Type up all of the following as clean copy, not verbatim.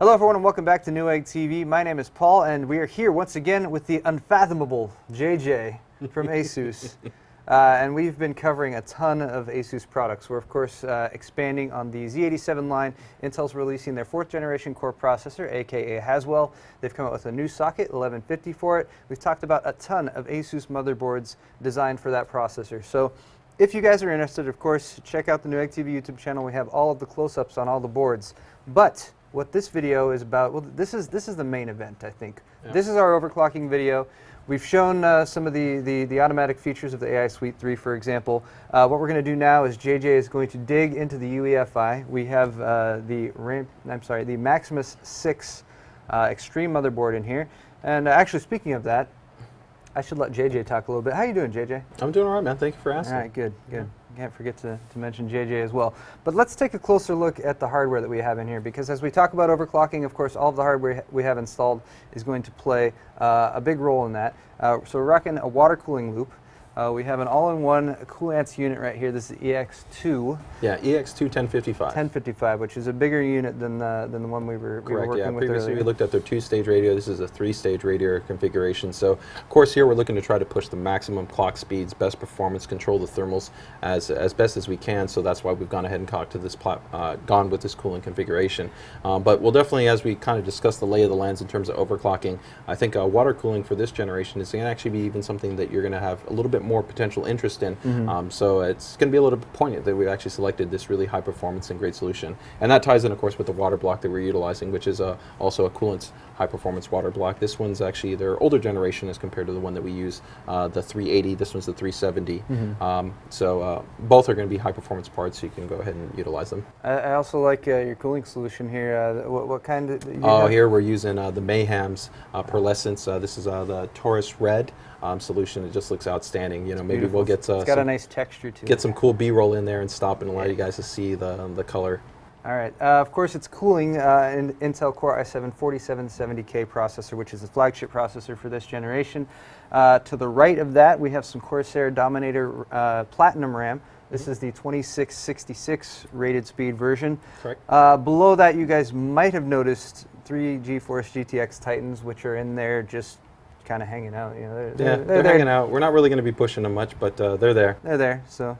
Hello everyone and welcome back to Newegg TV. My name is Paul and we are here once again with the unfathomable JJ from Asus. And we've been covering a ton of Asus products. We're of course expanding on the Z87 line. Intel's releasing their 4th generation core processor, aka Haswell. They've come out with a new socket, 1150 for it. We've talked about a ton of Asus motherboards designed for that processor. So if you guys are interested, of course, check out the Newegg TV YouTube channel. We have all of the close-ups on all the boards. But what this video is about, well, this is the main event, I think. Yeah. This is our overclocking video. We've shown some of the automatic features of the AI Suite 3, for example. What we're going to do now is JJ is going to dig into the Uefi. We have the Maximus 6 Extreme motherboard in here. And actually, speaking of that, I should let JJ talk a little bit. How you doing, JJ? I'm doing all right, man. Thank you for asking. All right, good, good. Can't forget to mention JJ as well. But let's take a closer look at the hardware that we have in here, because as we talk about overclocking, of course, all of the hardware we have installed is going to play a big role in that. So we're rocking a water cooling loop. We have an all-in-one Coolants unit right here. This is the EX2. Yeah, EX2 1055. 1055, which is a bigger unit than the one we were working with earlier. Previously we looked at their 2-stage radio. This is a 3-stage radio configuration. So, of course, here we're looking to try to push the maximum clock speeds, best performance, control the thermals as best as we can. So that's why we've gone ahead and gone with this cooling configuration. But we'll definitely, as we kind of discuss the lay of the lands in terms of overclocking, I think water cooling for this generation is going to actually be even something that you're going to have a little bit more potential interest in. So it's going to be a little bit poignant that we've actually selected this really high performance and great solution. And that ties in, of course, with the water block that we're utilizing, which is also a Coolants high performance water block. This one's actually their older generation as compared to the one that we use, the 380. This one's the 370. So both are going to be high performance parts, so you can go ahead and utilize them. I also like your cooling solution here. What kind of? Here we're using the Mayhem's Pearlescence. This is the Taurus Red solution. It just looks outstanding. You know, maybe we'll get it's got a nice texture to it. Get some cool B-roll in there and stop and allow you guys to see the color. All right. Of course, it's cooling an Intel Core i7 4770K processor, which is the flagship processor for this generation. To the right of that, we have some Corsair Dominator Platinum RAM. This is the 2666 rated speed version. Correct. Below that, you guys might have noticed 3 GeForce GTX Titans, which are in there just kind of hanging out. You know, they're hanging out. We're not really going to be pushing them much, but they're there. They're there, so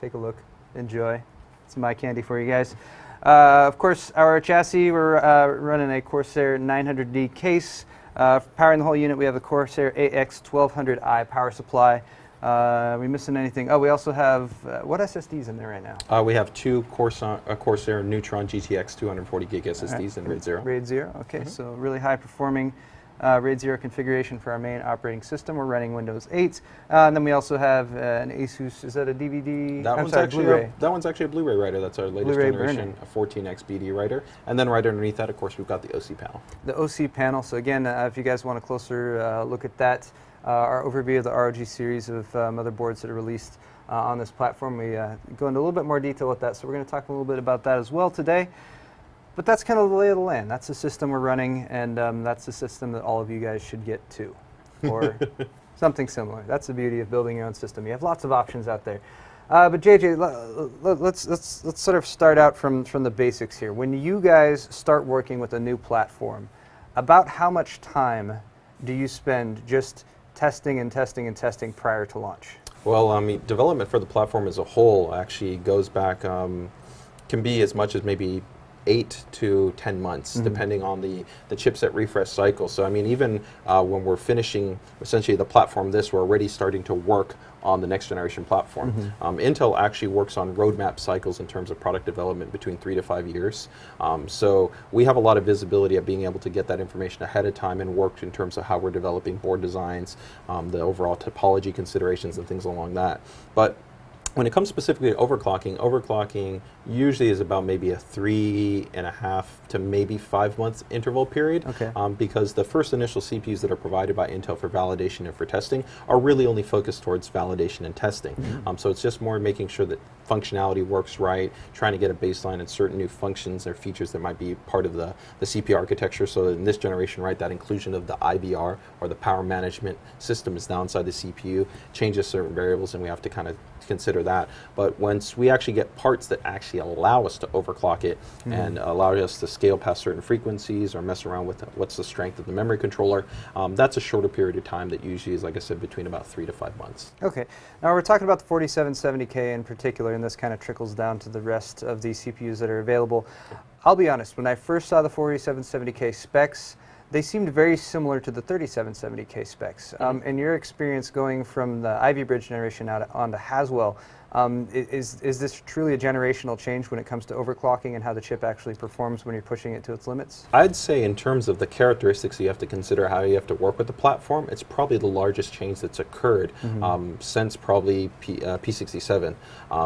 take a look, enjoy. It's my candy for you guys. Of course, our chassis, we're running a Corsair 900D case. Powering the whole unit, we have the Corsair AX1200i power supply. Are we missing anything? Oh, we also have, what SSDs in there right now? We have 2 Corsair Neutron GTX 240 gig SSDs in RAID 0. RAID 0, okay, so really high performing RAID 0 configuration for our main operating system. We're running Windows 8. And then we also have an Asus, is that a DVD? That one's actually a Blu-ray writer. That's our latest generation, a 14X BD writer. And then right underneath that, of course, we've got the OC panel. The OC panel, so again, if you guys want a closer look at that, our overview of the ROG series of motherboards that are released on this platform, we go into a little bit more detail with that. So we're going to talk a little bit about that as well today. But that's kind of the lay of the land. That's the system we're running, and that's the system that all of you guys should get to, or something similar. That's the beauty of building your own system. You have lots of options out there. But JJ, let's sort of start out from the basics here. When you guys start working with a new platform, about how much time do you spend just testing and testing and testing prior to launch? Well, I mean, development for the platform as a whole actually goes back, can be as much as maybe 8 to 10 months, depending on the chipset refresh cycle. So I mean, even when we're finishing essentially the platform we're already starting to work on the next generation platform. Intel actually works on roadmap cycles in terms of product development between 3 to 5 years. So we have a lot of visibility at being able to get that information ahead of time and work in terms of how we're developing board designs, the overall topology considerations and things along that. But when it comes specifically to overclocking usually is about maybe a 3.5 to maybe 5 month interval period. Okay. Because the first initial CPUs that are provided by Intel for validation and for testing are really only focused towards validation and testing. So it's just more making sure that functionality works right, trying to get a baseline and certain new functions or features that might be part of the CPU architecture. So in this generation, right, that inclusion of the IBR or the power management system is now inside the CPU, changes certain variables, and we have to kind of consider that. But once we actually get parts that actually allow us to overclock it and allow us to scale past certain frequencies or mess around with what's the strength of the memory controller, that's a shorter period of time that usually is, like I said, between about 3 to 5 months. Okay. Now we're talking about the 4770K in particular, and this kind of trickles down to the rest of these CPUs that are available. I'll be honest, when I first saw the 4770K specs, they seemed very similar to the 3770K specs. In your experience going from the Ivy Bridge generation onto Haswell, is this truly a generational change when it comes to overclocking and how the chip actually performs when you're pushing it to its limits? I'd say in terms of the characteristics you have to consider, how you have to work with the platform, it's probably the largest change that's occurred since probably P67.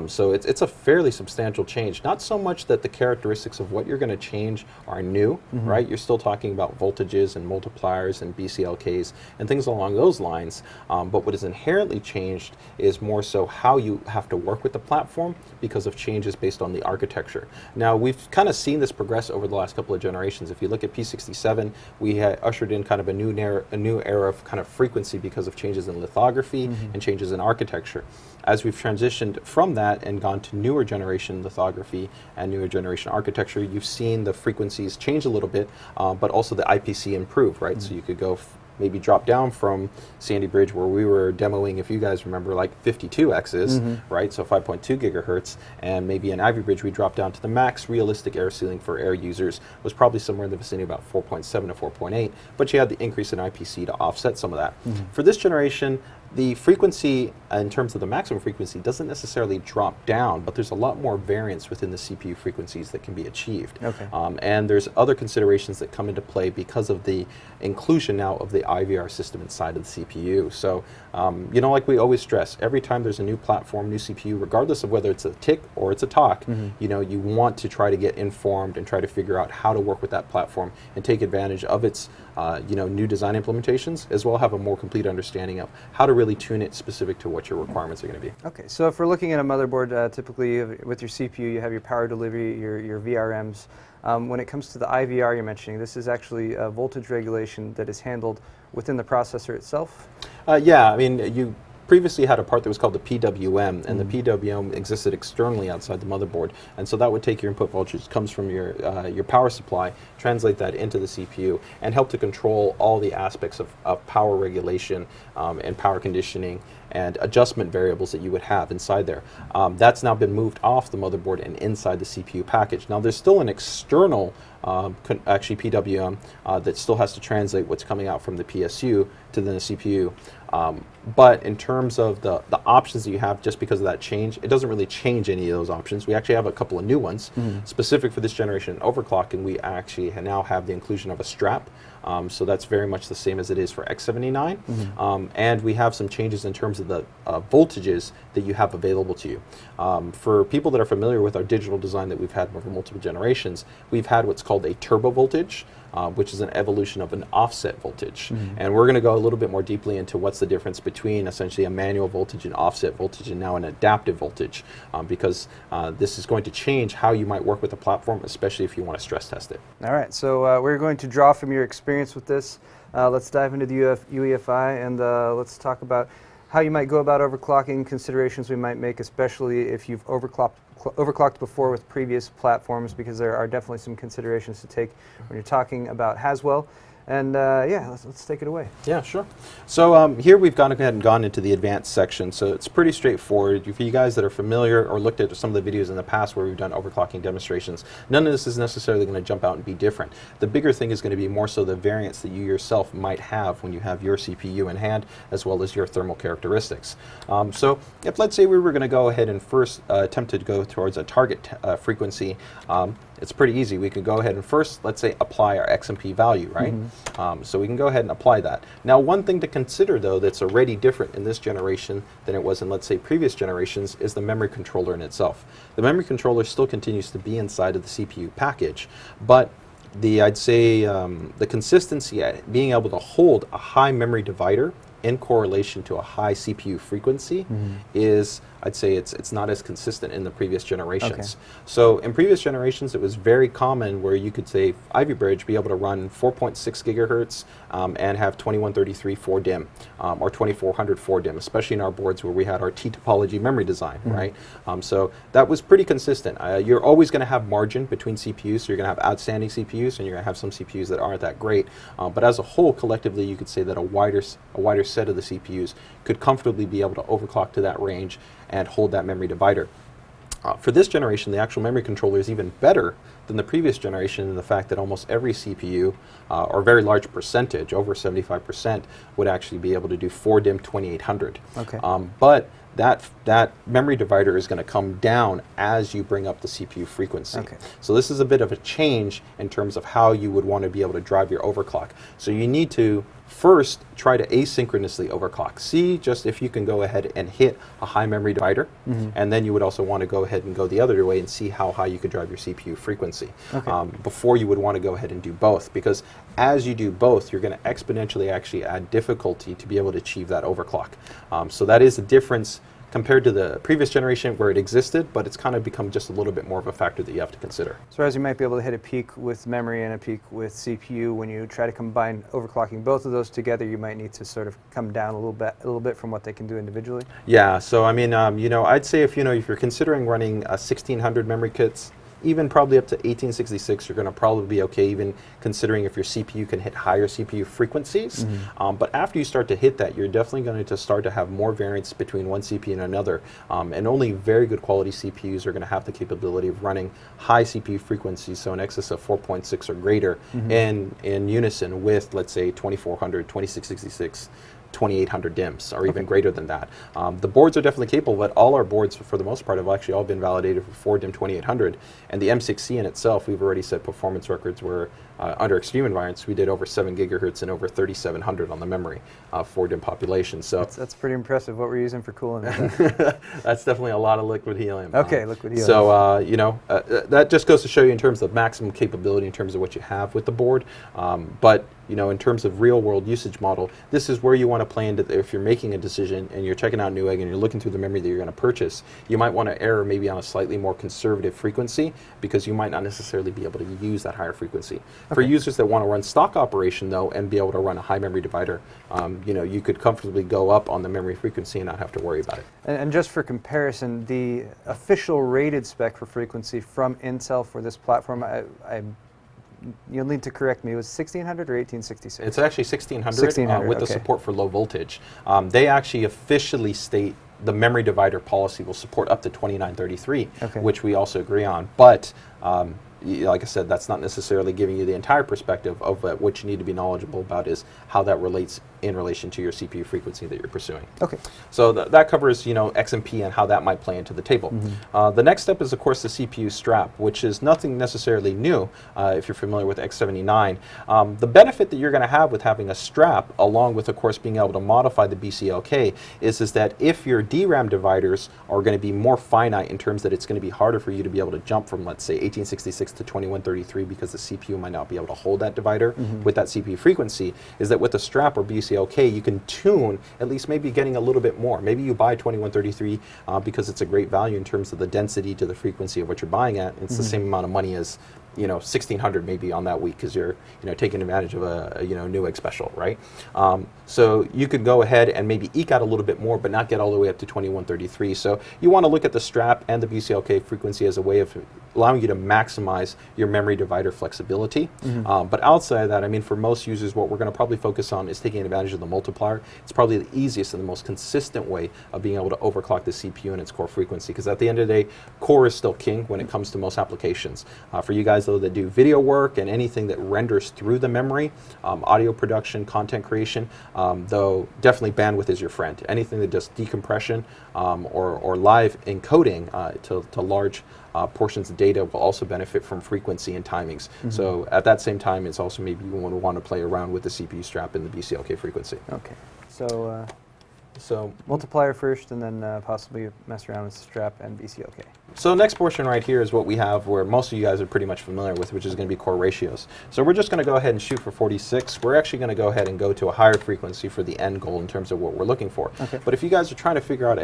So it's a fairly substantial change. Not so much that the characteristics of what you're going to change are new, right? You're still talking about voltages and multipliers and BCLKs and things along those lines. But what is inherently changed is more so how you have to work with the platform because of changes based on the architecture. Now, we've kind of seen this progress over the last couple of generations. If you look at P67, we had ushered in kind of a new era of kind of frequency because of changes in lithography and changes in architecture. As we've transitioned from that and gone to newer generation lithography and newer generation architecture, you've seen the frequencies change a little bit, but also the IPC improve, right? So you could go maybe drop down from Sandy Bridge, where we were demoing, if you guys remember, like 52Xs, right? So 5.2 gigahertz, and maybe in Ivy Bridge we dropped down to the max realistic air ceiling for air users was probably somewhere in the vicinity of about 4.7 to 4.8, but you had the increase in IPC to offset some of that. For this generation, the frequency, in terms of the maximum frequency, doesn't necessarily drop down, but there's a lot more variance within the CPU frequencies that can be achieved. Okay. And there's other considerations that come into play because of the inclusion now of the IVR system inside of the CPU. So, you know, like we always stress, every time there's a new platform, new CPU, regardless of whether it's a TIC or it's a TOC, you know, you want to try to get informed and try to figure out how to work with that platform and take advantage of its, you know, new design implementations, as well have a more complete understanding of how to really tune it specific to what your requirements are going to be. Okay, so if we're looking at a motherboard, typically with your CPU, you have your power delivery, your VRMs. When it comes to the IVR you're mentioning, this is actually a voltage regulation that is handled within the processor itself? Yeah, I mean, you previously had a part that was called the PWM, and the PWM existed externally outside the motherboard, and so that would take your input voltage, comes from your power supply, translate that into the CPU, and help to control all the aspects of power regulation and power conditioning and adjustment variables that you would have inside there. That's now been moved off the motherboard and inside the CPU package. Now there's still an external actually PWM that still has to translate what's coming out from the PSU to the CPU. But in terms of the options that you have, just because of that change, it doesn't really change any of those options. We actually have a couple of new ones specific for this generation overclocking. We actually now have the inclusion of a strap. So that's very much the same as it is for X79. And we have some changes in terms of the voltages that you have available to you. For people that are familiar with our digital design that we've had over multiple generations, we've had what's called a turbo voltage, which is an evolution of an offset voltage. And we're going to go a little bit more deeply into what's the difference between essentially a manual voltage and offset voltage and now an adaptive voltage, because this is going to change how you might work with the platform, especially if you want to stress test it. All right, so we're going to draw from your experience with this. Let's dive into the UEFI and let's talk about how you might go about overclocking, considerations we might make, especially if you've overclocked before with previous platforms, because there are definitely some considerations to take when you're talking about Haswell. And yeah, let's take it away. Yeah, sure. So here we've gone ahead and gone into the advanced section. So it's pretty straightforward. For you guys that are familiar or looked at some of the videos in the past where we've done overclocking demonstrations, none of this is necessarily going to jump out and be different. The bigger thing is going to be more so the variance that you yourself might have when you have your CPU in hand, as well as your thermal characteristics. So if, let's say, we were going to go ahead and first attempt to go towards a target frequency, it's pretty easy. We could go ahead and first, let's say, apply our XMP value, right? So we can go ahead and apply that. Now, one thing to consider, though, that's already different in this generation than it was in, let's say, previous generations, is the memory controller in itself. The memory controller still continues to be inside of the CPU package, but I'd say the consistency at being able to hold a high memory divider in correlation to a high CPU frequency is I'd say it's not as consistent in the previous generations. Okay. So in previous generations, it was very common where you could say Ivy Bridge be able to run 4.6 gigahertz and have 2133 4DIMM or 2400 4DIMM, especially in our boards where we had our T topology memory design, right? So that was pretty consistent. You're always going to have margin between CPUs, so you're going to have outstanding CPUs and you're going to have some CPUs that aren't that great. But as a whole, collectively, you could say that a wider set of the CPUs could comfortably be able to overclock to that range and hold that memory divider. For this generation, the actual memory controller is even better than the previous generation in the fact that almost every CPU, or a very large percentage, over 75%, would actually be able to do 4DIMM 2800. Okay. But that memory divider is going to come down as you bring up the CPU frequency. Okay. So this is a bit of a change in terms of how you would want to be able to drive your overclock. So you need to first try to asynchronously overclock. See just if you can go ahead and hit a high memory divider, and then you would also want to go ahead and go the other way and see how high you could drive your CPU frequency. Okay. Before you would want to go ahead and do both, because as you do both, you're going to exponentially actually add difficulty to be able to achieve that overclock. So that is the difference compared to the previous generation where it existed, but it's kind of become just a little bit more of a factor that you have to consider. So as you might be able to hit a peak with memory and a peak with CPU, when you try to combine overclocking both of those together, you might need to sort of come down a little bit from what they can do individually. Yeah, so I mean, you know, I'd say if you're considering running 1600 memory kits, even probably up to 1866, you're going to probably be okay, even considering if your CPU can hit higher CPU frequencies. But after you start to hit that, you're definitely going to start to have more variance between one CPU and another. And only very good quality CPUs are going to have the capability of running high CPU frequencies, so in excess of 4.6 or greater, in unison with, let's say, 2400, 2666, 2800 DIMMs, or even greater than that. The boards are definitely capable, but all our boards, for the most part, have actually all been validated for 4DIMM 2800. And the M6C in itself, we've already set performance records where, under extreme environments, we did over 7 gigahertz and over 3700 on the memory 4DIMM population. So that's pretty impressive. What we're using for cooling that? that's definitely a lot of liquid helium. Okay, liquid helium. So, you know, that just goes to show you in terms of maximum capability in terms of what you have with the board. But you know, in terms of real world usage model, this is where you want to play into, if you're making a decision and you're checking out Newegg and you're looking through the memory that you're going to purchase, you might want to err maybe on a slightly more conservative frequency because you might not necessarily be able to use that higher frequency. Okay. For users that want to run stock operation though and be able to run a high memory divider, you know, you could comfortably go up on the memory frequency and not have to worry about it. And just for comparison, the official rated spec for frequency from Intel for this platform, you'll need to correct me, it was 1600 or 1866? It's actually 1600 with the support for low voltage. They actually officially state the memory divider policy will support up to 2933, which we also agree on. But like I said, that's not necessarily giving you the entire perspective of what you need to be knowledgeable about is how that relates in relation to your CPU frequency that you're pursuing. Okay. So that covers, you know, XMP and how that might play into the table. The next step is, of course, the CPU strap, which is nothing necessarily new if you're familiar with X79. The benefit that you're going to have with having a strap, along with, of course, being able to modify the BCLK, is that if your DRAM dividers are going to be more finite in terms that it's going to be harder for you to be able to jump from, let's say, 1866 to 2133 because the CPU might not be able to hold that divider with that CPU frequency, is that with a strap or BCLK, you can tune at least maybe getting a little bit more. Maybe you buy 2133 because it's a great value in terms of the density to the frequency of what you're buying at. It's the same amount of money as, you know, 1600 maybe on that week because you're, you know, taking advantage of a you know, Newegg special, right? So you could go ahead and maybe eke out a little bit more, but not get all the way up to 2133. So you want to look at the strap and the BCLK frequency as a way of allowing you to maximize your memory divider flexibility. But outside of that, I mean, for most users, what we're going to probably focus on is taking advantage of the multiplier. It's probably the easiest and the most consistent way of being able to overclock the CPU and its core frequency, because at the end of the day, core is still king when it comes to most applications. For you guys, though, that do video work and anything that renders through the memory, audio production, content creation, though definitely bandwidth is your friend. Anything that does decompression or live encoding to large portions of data will also benefit from frequency and timings. So at that same time, it's also maybe you want to play around with the CPU strap and the BCLK frequency. Okay. So So multiplier first, and then possibly mess around with strap and BCLK. So the next portion right here is what we have where most of you guys are pretty much familiar with, which is going to be core ratios. So we're just going to go ahead and shoot for 46. We're actually going to go ahead and go to a higher frequency for the end goal in terms of what we're looking for. But if you guys are trying to figure out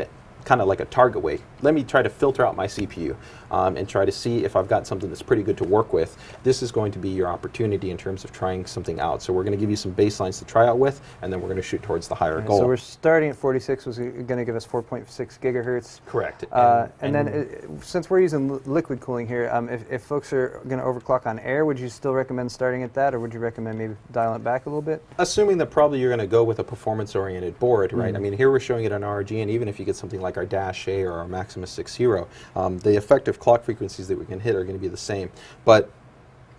kind of like a target way. Let me try to filter out my CPU and try to see if I've got something that's pretty good to work with. This is going to be your opportunity in terms of trying something out. So we're going to give you some baselines to try out with, and then we're going to shoot towards the higher goal. So we're starting at 46, was going to give us 4.6 gigahertz. Correct. And then since we're using liquid cooling here, if folks are going to overclock on air, would you still recommend starting at that, or would you recommend maybe dialing it back a little bit? Assuming that probably you're going to go with a performance-oriented board, right? I mean, here we're showing it on RG, and even if you get something like our Dash A or our Maximus 6 Hero, the effective clock frequencies that we can hit are going to be the same. But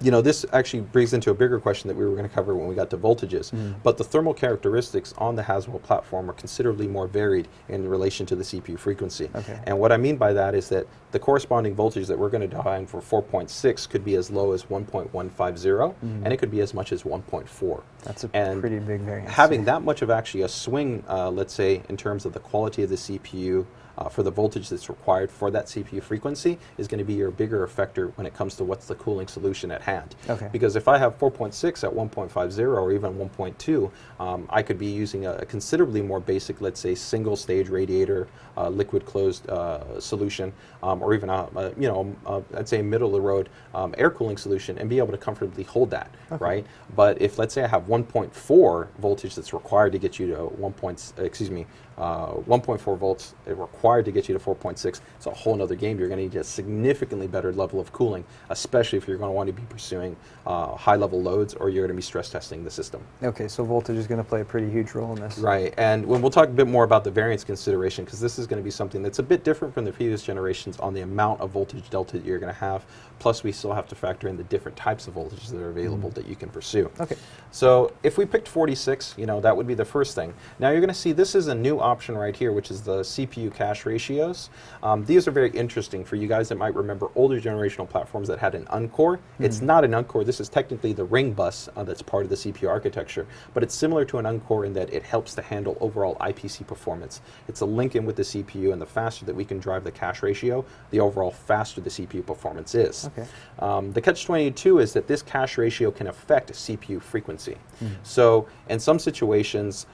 you know, this actually brings into a bigger question that we were going to cover when we got to voltages. But the thermal characteristics on the Haswell platform are considerably more varied in relation to the CPU frequency. And what I mean by that is that the corresponding voltage that we're going to define for 4.6 could be as low as 1.150, and it could be as much as 1.4. That's a pretty big variance. Having that much of actually a swing, let's say, in terms of the quality of the CPU, for the voltage that's required for that CPU frequency is going to be your bigger effector when it comes to what's the cooling solution at hand. Because if I have 4.6 at 1.50 or even 1.2, I could be using a considerably more basic, let's say, single stage radiator, liquid closed solution, or even I'd say middle of the road air cooling solution, and be able to comfortably hold that, right? But if, let's say, I have 1.4 voltage that's required to get you to 1.4 volts required to get you to 4.6, it's a whole nother game. You're going to need a significantly better level of cooling, especially if you're going to want to be pursuing high level loads, or you're going to be stress testing the system. Okay, so voltage is going to play a pretty huge role in this. Right, and when we'll talk a bit more about the variance consideration, because this is going to be something that's a bit different from the previous generations on the amount of voltage delta that you're going to have. Plus, we still have to factor in the different types of voltages that are available that you can pursue. So if we picked 46, you know, that would be the first thing. Now you're going to see this is a new option right here, which is the CPU cache ratios. These are very interesting for you guys that might remember older generational platforms that had an uncore. It's not an uncore. This is technically the ring bus that's part of the CPU architecture, but it's similar to an uncore in that it helps to handle overall IPC performance. It's a link in with the CPU, and the faster that we can drive the cache ratio, the overall faster the CPU performance is. The catch-22 is that this cache ratio can affect CPU frequency. So in some situations,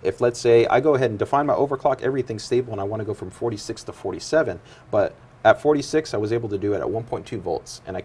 if let's say I go ahead and define my overclock, everything's stable, and I want to go from 46 to 47, but at 46 I was able to do it at 1.2 volts, and I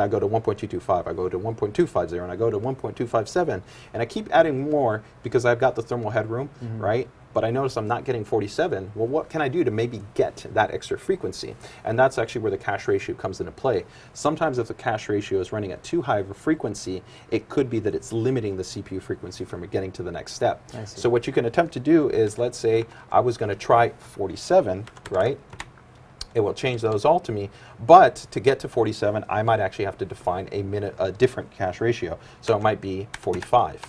go to 1.225, I go to 1.250, and I go to 1.257, and I keep adding more because I've got the thermal headroom, right? But I notice I'm not getting 47. Well, what can I do to maybe get that extra frequency? And that's actually where the cache ratio comes into play. Sometimes if the cache ratio is running at too high of a frequency, it could be that it's limiting the CPU frequency from getting to the next step. So what you can attempt to do is, let's say I was going to try 47, right? It will change those all to me, but to get to 47, I might actually have to define a different cache ratio. So it might be 45.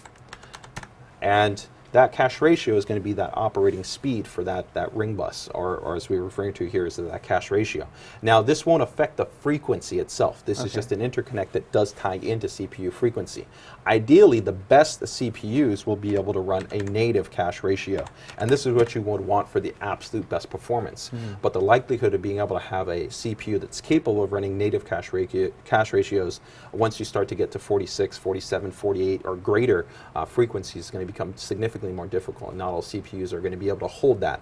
And that cache ratio is going to be that operating speed for that ring bus, or as we're referring to here is that cache ratio. Now, this won't affect the frequency itself. This is just an interconnect that does tie into CPU frequency. Ideally, the best CPUs will be able to run a native cache ratio, and this is what you would want for the absolute best performance. But the likelihood of being able to have a CPU that's capable of running native cache ratios, once you start to get to 46, 47, 48, or greater frequencies, is going to become significantly more difficult, and not all CPUs are going to be able to hold that.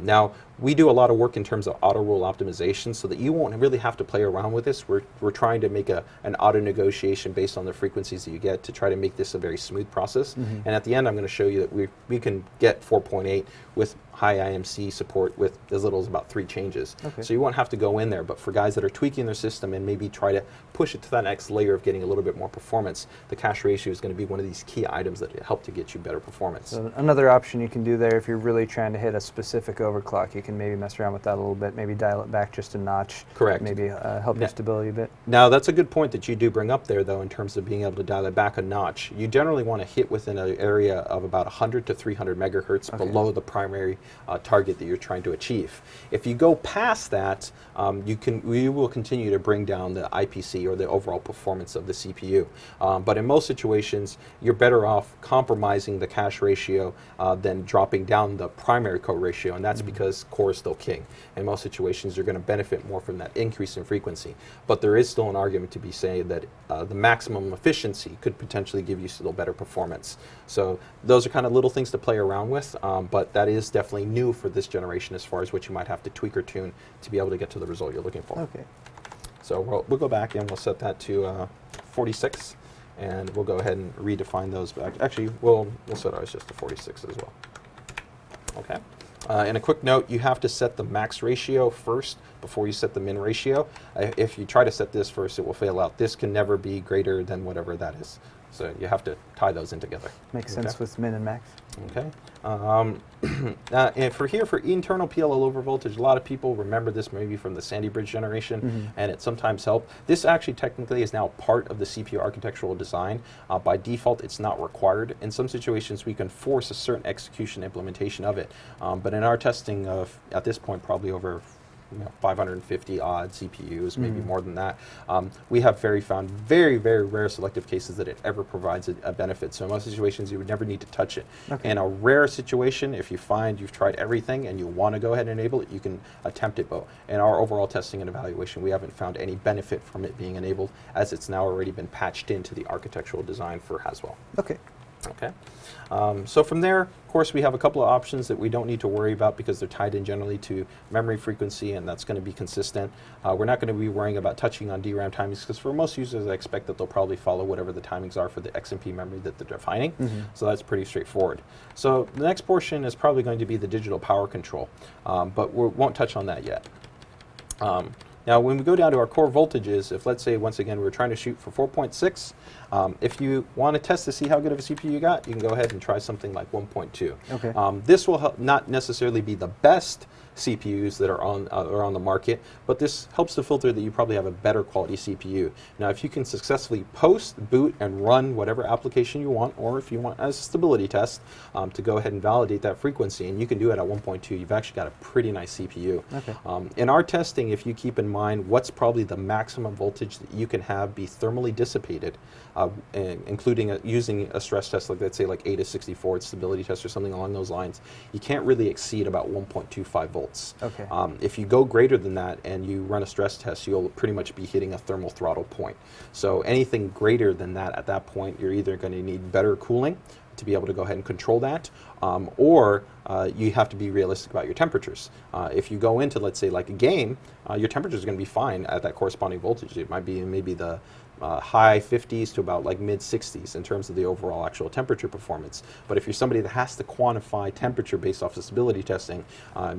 Now, we do a lot of work in terms of auto rule optimization so that you won't really have to play around with this. We're trying to make an auto negotiation based on the frequencies that you get to try to make this a very smooth process. And at the end, I'm going to show you that we can get 4.8 with high IMC support with as little as about 3 changes. So you won't have to go in there, but for guys that are tweaking their system and maybe try to push it to that next layer of getting a little bit more performance, the cache ratio is going to be one of these key items that help to get you better performance. So another option you can do there, if you're really trying to hit a specific overclock, you can maybe mess around with that a little bit, maybe dial it back just a notch. Maybe help your stability a bit. Now, that's a good point that you do bring up there, though, in terms of being able to dial it back a notch. You generally want to hit within an area of about 100 to 300 megahertz below the primary target that you're trying to achieve. If you go past that, you will continue to bring down the IPC, or the overall performance of the CPU. But in most situations, you're better off compromising the cache ratio than dropping down the primary core ratio, and that's because core is still king. In most situations, you're going to benefit more from that increase in frequency. But there is still an argument to be saying that the maximum efficiency could potentially give you still better performance. So those are kind of little things to play around with, but that is definitely definitely new for this generation as far as what you might have to tweak or tune to be able to get to the result you're looking for. Okay. So we'll go back and we'll set that to 46, and we'll go ahead and redefine those back. Actually, we'll set ours just to 46 as well. Okay. And a quick note, you have to set the max ratio first before you set the min ratio. If you try to set this first, it will fail out. This can never be greater than whatever that is. So you have to tie those in together. Makes sense with min and max. Okay. And for internal Pll Over-Voltage, a lot of people remember this maybe from the Sandy Bridge generation, and it sometimes helped. This actually technically is now part of the CPU architectural design. By default, it's not required. In some situations, we can force a certain execution implementation of it. But in our testing of, at this point, probably over 550 odd CPUs, maybe more than that. We have found very, very rare selective cases that it ever provides a benefit. So in most situations, you would never need to touch it. Okay. In a rare situation, if you find you've tried everything and you want to go ahead and enable it, you can attempt it. But in our overall testing and evaluation, we haven't found any benefit from it being enabled, as it's now already been patched into the architectural design for Haswell. Okay. Okay. So from there, of course, we have a couple of options that we don't need to worry about because they're tied in generally to memory frequency, and that's going to be consistent. We're not going to be worrying about touching on DRAM timings because for most users, I expect that they'll probably follow whatever the timings are for the XMP memory that they're defining. So that's pretty straightforward. So the next portion is probably going to be the digital power control, but we won't touch on that yet. Now, when we go down to our core voltages, if let's say, once again, we're trying to shoot for 4.6, if you want to test to see how good of a CPU you got, you can go ahead and try something like 1.2. Okay. This will not necessarily be the best CPUs that are on the market, but this helps to filter that you probably have a better quality CPU. Now, if you can successfully post, boot, and run whatever application you want, or if you want as a stability test to go ahead and validate that frequency, and you can do it at 1.2, you've actually got a pretty nice CPU. Okay. In our testing, if you keep in mind what's probably the maximum voltage that you can have be thermally dissipated, including using a stress test like, let's say, like AIDA64 stability test or something along those lines, you can't really exceed about 1.25 volts. Okay. If you go greater than that and you run a stress test, you'll pretty much be hitting a thermal throttle point. So anything greater than that at that point, you're either going to need better cooling to be able to go ahead and control that, or you have to be realistic about your temperatures. If you go into, let's say, like a game, your temperature is going to be fine at that corresponding voltage. It might be maybe the high 50s to about like mid 60s in terms of the overall actual temperature performance. But if you're somebody that has to quantify temperature based off of stability testing,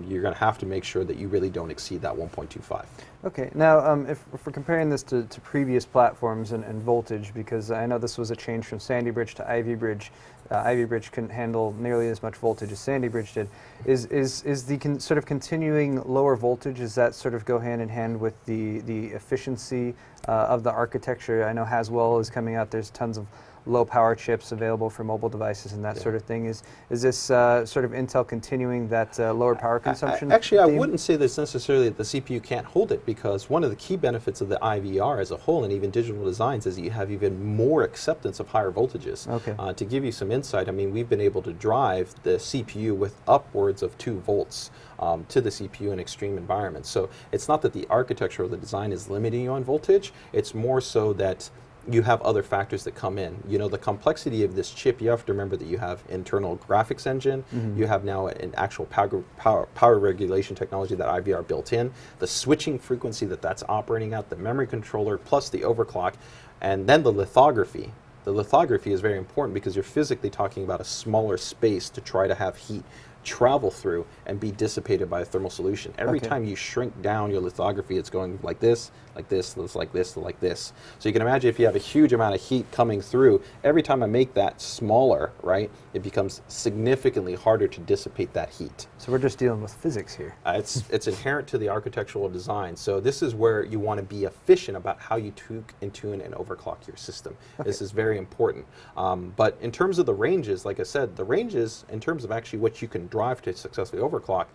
you're going to have to make sure that you really don't exceed that 1.25. Okay, now if we're comparing this to previous platforms and voltage, because I know this was a change from Sandy Bridge to Ivy Bridge. Ivy Bridge couldn't handle nearly as much voltage as Sandy Bridge did. Is the sort of continuing lower voltage, does that sort of go hand in hand with the efficiency of the architecture? I know Haswell is coming out, there's tons of low power chips available for mobile devices and that sort of thing. Is this sort of Intel continuing that lower power consumption Actually, I theme? wouldn't say that's necessarily that the CPU can't hold it, because one of the key benefits of the IVR as a whole and even digital designs is that you have even more acceptance of higher voltages. Okay. To give you some insight, I mean, we've been able to drive the CPU with upwards of 2 volts to the CPU in extreme environments. So it's not that the architecture or the design is limiting you on voltage, it's more so that you have other factors that come in. You know, the complexity of this chip, you have to remember that you have internal graphics engine, you have now an actual power regulation technology that IVR built in, the switching frequency that's operating at, the memory controller, plus the overclock, and then the lithography. The lithography is very important because you're physically talking about a smaller space to try to have heat travel through and be dissipated by a thermal solution. Every time you shrink down your lithography, it's going like this, like this, like this, like this. So you can imagine if you have a huge amount of heat coming through, every time I make that smaller, right, it becomes significantly harder to dissipate that heat. So we're just dealing with physics here. It's inherent to the architectural design. So this is where you want to be efficient about how you tweak and tune and overclock your system. This is very important. But in terms of the ranges, like I said, the ranges in terms of actually what you can drive to successfully overclock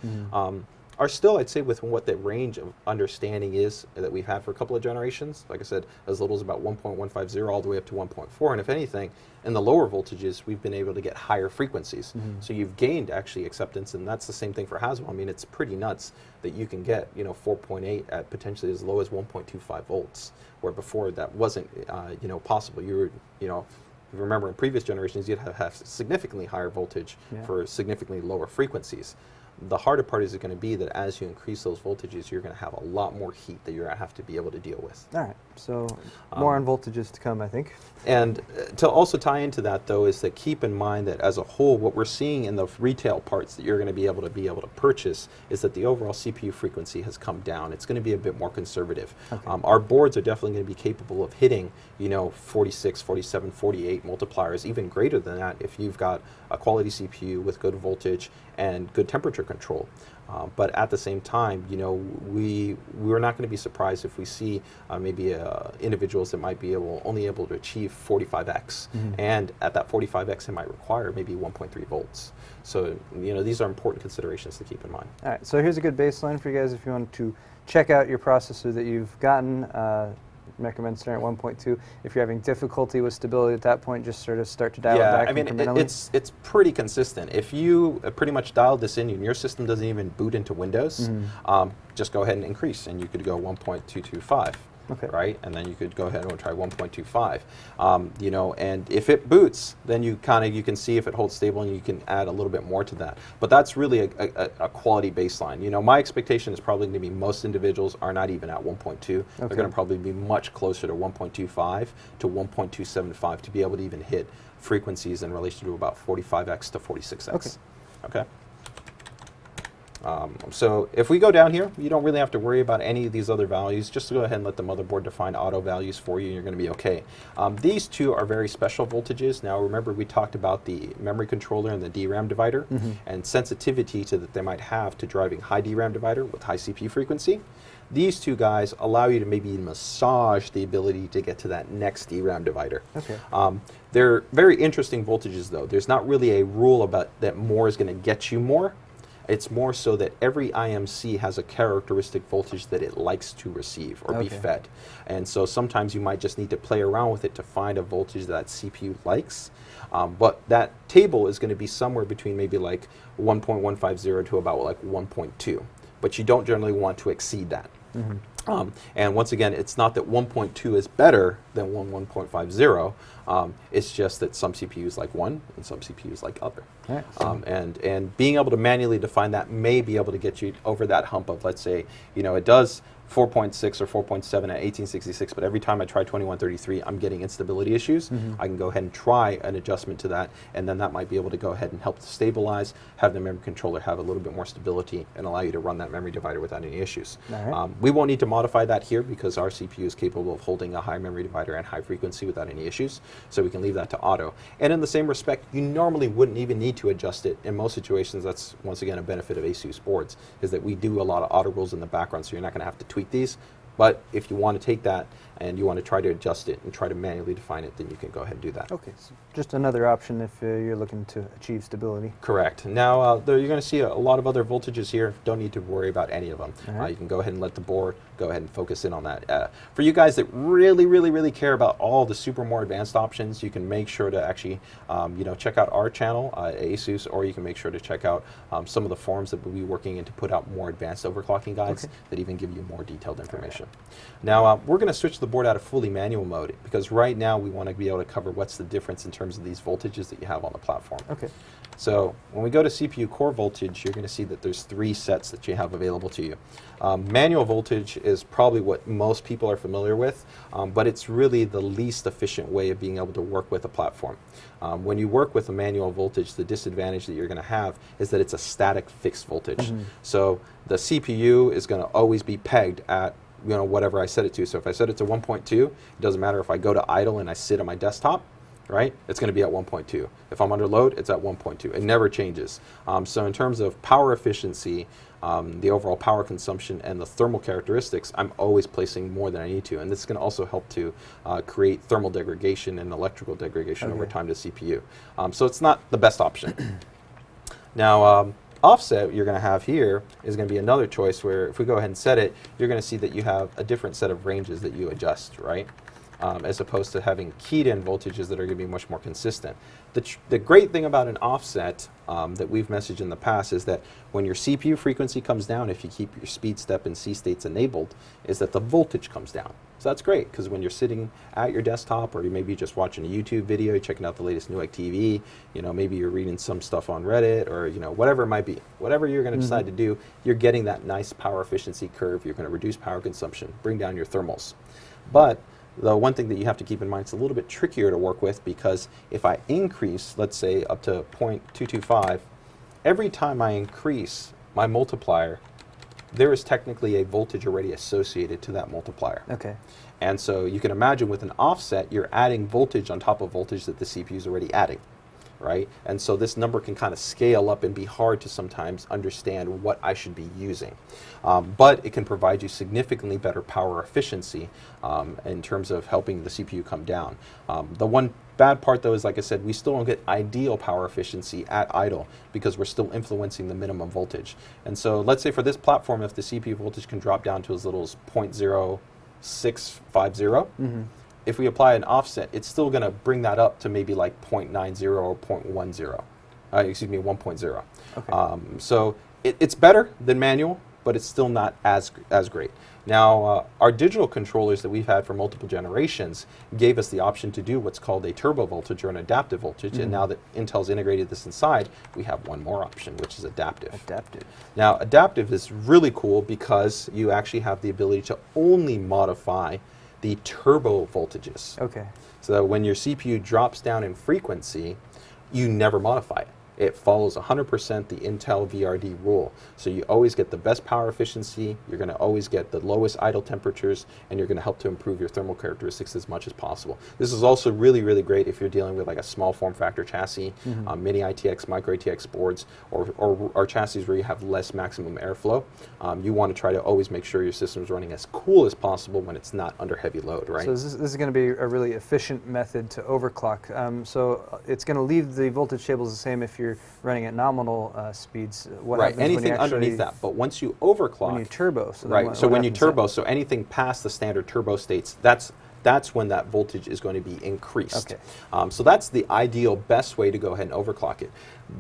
are still, I'd say, with what the range of understanding is that we've had for a couple of generations. Like I said, as little as about 1.150 all the way up to 1.4. And if anything, in the lower voltages, we've been able to get higher frequencies. So you've gained actually acceptance, and that's the same thing for Haswell. I mean, it's pretty nuts that you can get, 4.8 at potentially as low as 1.25 volts, where before that wasn't, possible. You were, if you remember in previous generations, you'd have significantly higher voltage for significantly lower frequencies. the harder part is going to be that as you increase those voltages, you're going to have a lot more heat that you're going to have to be able to deal with. All right, so more on voltages to come, I think. And to also tie into that, though, is that keep in mind that as a whole, what we're seeing in the retail parts that you're going to be able to purchase is that the overall CPU frequency has come down. It's going to be a bit more conservative. Okay. Our boards are definitely going to be capable of hitting, 46, 47, 48 multipliers, even greater than that if you've got a quality CPU with good voltage and good temperature control. But at the same time, we're not going to be surprised if we see maybe individuals that might be only able to achieve 45x, and at that 45x, it might require maybe 1.3 volts. So these are important considerations to keep in mind. All right, so here's a good baseline for you guys if you want to check out your processor that you've gotten. Recommend starting at 1.2. If you're having difficulty with stability at that point, just sort of start to dial it back incrementally. It's pretty consistent. If you pretty much dialed this in and your system doesn't even boot into Windows, just go ahead and increase, and you could go 1.225. Okay. Right, and then you could go ahead and try 1.25. And if it boots, then you can see if it holds stable, and you can add a little bit more to that. But that's really a quality baseline. My expectation is probably going to be most individuals are not even at 1.2. Okay. They're going to probably be much closer to 1.25 to 1.275 to be able to even hit frequencies in relation to about 45x to 46x. Okay. So if we go down here, you don't really have to worry about any of these other values. Just go ahead and let the motherboard define auto values for you, and you're going to be okay. These two are very special voltages. Now remember, we talked about the memory controller and the DRAM divider, and sensitivity that they might have to driving high DRAM divider with high CPU frequency. These two guys allow you to maybe massage the ability to get to that next DRAM divider. Okay. They're very interesting voltages, though. There's not really a rule about that more is going to get you more. It's more so that every IMC has a characteristic voltage that it likes to receive or be fed. And so sometimes you might just need to play around with it to find a voltage that CPU likes. But that table is going to be somewhere between maybe like 1.150 to about like 1.2. But you don't generally want to exceed that. And once again, it's not that 1.2 is better than 1.50. It's just that some CPUs like one and some CPUs like other. Right. And being able to manually define that may be able to get you over that hump of, let's say, it does 4.6 or 4.7 at 1866, but every time I try 2133, I'm getting instability issues. I can go ahead and try an adjustment to that, and then that might be able to go ahead and help to stabilize, have the memory controller have a little bit more stability, and allow you to run that memory divider without any issues. Right. We won't need to modify that here because our CPU is capable of holding a high memory divider and high frequency without any issues, so we can leave that to auto. And in the same respect, you normally wouldn't even need to adjust it. In most situations, that's once again a benefit of Asus boards, is that we do a lot of auto rules in the background, so you're not going to have to tweak these. But if you want to take that and you want to try to adjust it and try to manually define it, then you can go ahead and do that. Okay, so just another option if you're looking to achieve stability. Correct. Now, you're going to see a lot of other voltages here. Don't need to worry about any of them. You can go ahead and let the board go ahead and focus in on that. For you guys that really, really, really care about all the super more advanced options, you can make sure to actually, check out our channel at Asus, or you can make sure to check out some of the forums that we'll be working in to put out more advanced overclocking guides that even give you more detailed information. Now, we're going to switch the board out of fully manual mode because right now we want to be able to cover what's the difference in terms of these voltages that you have on the platform. Okay. So when we go to CPU core voltage, you're going to see that there's three sets that you have available to you. Manual voltage is probably what most people are familiar with, but it's really the least efficient way of being able to work with a platform. When you work with a manual voltage, the disadvantage that you're going to have is that it's a static fixed voltage. So the CPU is going to always be pegged at whatever I set it to. So if I set it to 1.2, it doesn't matter if I go to idle and I sit on my desktop, right? It's going to be at 1.2. If I'm under load, it's at 1.2. It never changes. So in terms of power efficiency, the overall power consumption and the thermal characteristics, I'm always placing more than I need to. And this is going to also help to create thermal degradation and electrical degradation over time to CPU. So it's not the best option. Now, offset you're going to have here is going to be another choice where if we go ahead and set it, you're going to see that you have a different set of ranges that you adjust, right? as opposed to having keyed-in voltages that are going to be much more consistent. The great thing about an offset that we've messaged in the past is that when your CPU frequency comes down, if you keep your speed step and C states enabled, is that the voltage comes down. So that's great, because when you're sitting at your desktop, or you maybe just watching a YouTube video, checking out the latest Newegg TV, maybe you're reading some stuff on Reddit, or whatever it might be, whatever you're going to decide to do, you're getting that nice power efficiency curve. You're going to reduce power consumption, bring down your thermals. But the one thing that you have to keep in mind, it's a little bit trickier to work with, because if I increase, let's say up to 0.225, every time I increase my multiplier, there is technically a voltage already associated to that multiplier. Okay. And so you can imagine with an offset, you're adding voltage on top of voltage that the CPU is already adding, right? And so this number can kind of scale up and be hard to sometimes understand what I should be using. But it can provide you significantly better power efficiency in terms of helping the CPU come down. The one bad part, though, is, like I said, we still don't get ideal power efficiency at idle, because we're still influencing the minimum voltage. And so let's say for this platform, if the CPU voltage can drop down to as little as 0.0650, if we apply an offset, it's still going to bring that up to maybe like 0.90 or 0.10. Excuse me, 1.0. Okay. So it's better than manual, but it's still not as great. Now, our digital controllers that we've had for multiple generations gave us the option to do what's called a turbo voltage or an adaptive voltage, and now that Intel's integrated this inside, we have one more option, which is adaptive. Adaptive. Now, adaptive is really cool because you actually have the ability to only modify the turbo voltages. Okay. So when your CPU drops down in frequency, you never modify it. It follows 100% the Intel VRD rule. So you always get the best power efficiency, you're going to always get the lowest idle temperatures, and you're going to help to improve your thermal characteristics as much as possible. This is also really, really great if you're dealing with like a small form factor chassis, mini ITX, micro ATX boards, or chassis where you have less maximum airflow. You want to try to always make sure your system is running as cool as possible when it's not under heavy load, right? So this is going to be a really efficient method to overclock. So it's going to leave the voltage tables the same if you're running at nominal speeds. What right, happens when anything you actually, underneath that. But once you overclock, when you turbo, so right? So when you happens turbo, then? so anything past the standard turbo states, that's when that voltage is going to be increased. Okay. So that's the ideal, best way to go ahead and overclock it.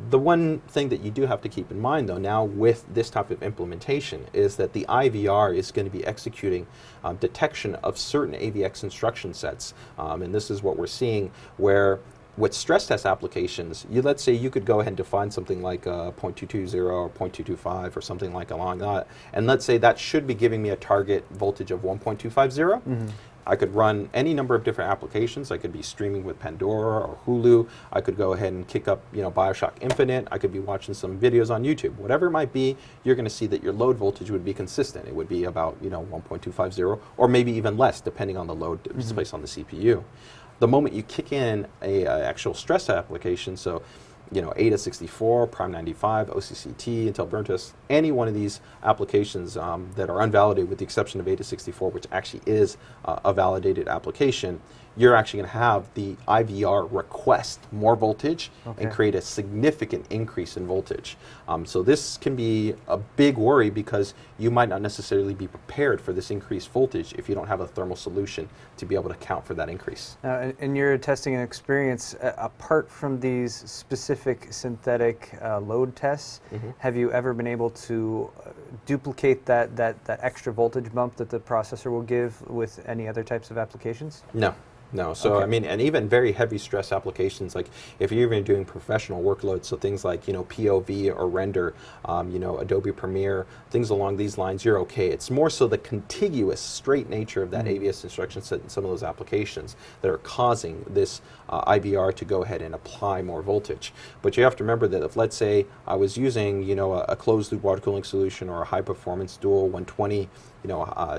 The one thing that you do have to keep in mind, though, now with this type of implementation, is that the IVR is going to be executing detection of certain AVX instruction sets, and this is what we're seeing where. With stress test applications, let's say you could go ahead and define something like 0.220 or 0.225 or something like along that, and let's say that should be giving me a target voltage of 1.250. I could run any number of different applications. I could be streaming with Pandora or Hulu. I could go ahead and kick up, BioShock Infinite. I could be watching some videos on YouTube. Whatever it might be, you're going to see that your load voltage would be consistent. It would be about 1.250 or maybe even less, depending on the load placed on the CPU. The moment you kick in a actual stress application, so Ada64, Prime 95, OCCT, Intel Burn Test, any one of these applications that are unvalidated, with the exception of Ada64, which actually is a validated application, you're actually going to have the IVR request more voltage and create a significant increase in voltage. So this can be a big worry, because you might not necessarily be prepared for this increased voltage if you don't have a thermal solution to be able to account for that increase. Now, in your testing and experience, apart from these specific synthetic load tests, have you ever been able to duplicate that extra voltage bump that the processor will give with any other types of applications? No. No, so I mean, and even very heavy stress applications, like if you're even doing professional workloads, so things like POV or render, Adobe Premiere, things along these lines, you're okay. It's more so the contiguous, straight nature of that AVS instruction set in some of those applications that are causing this IVR to go ahead and apply more voltage. But you have to remember that if, let's say, I was using a closed loop water cooling solution or a high performance dual 120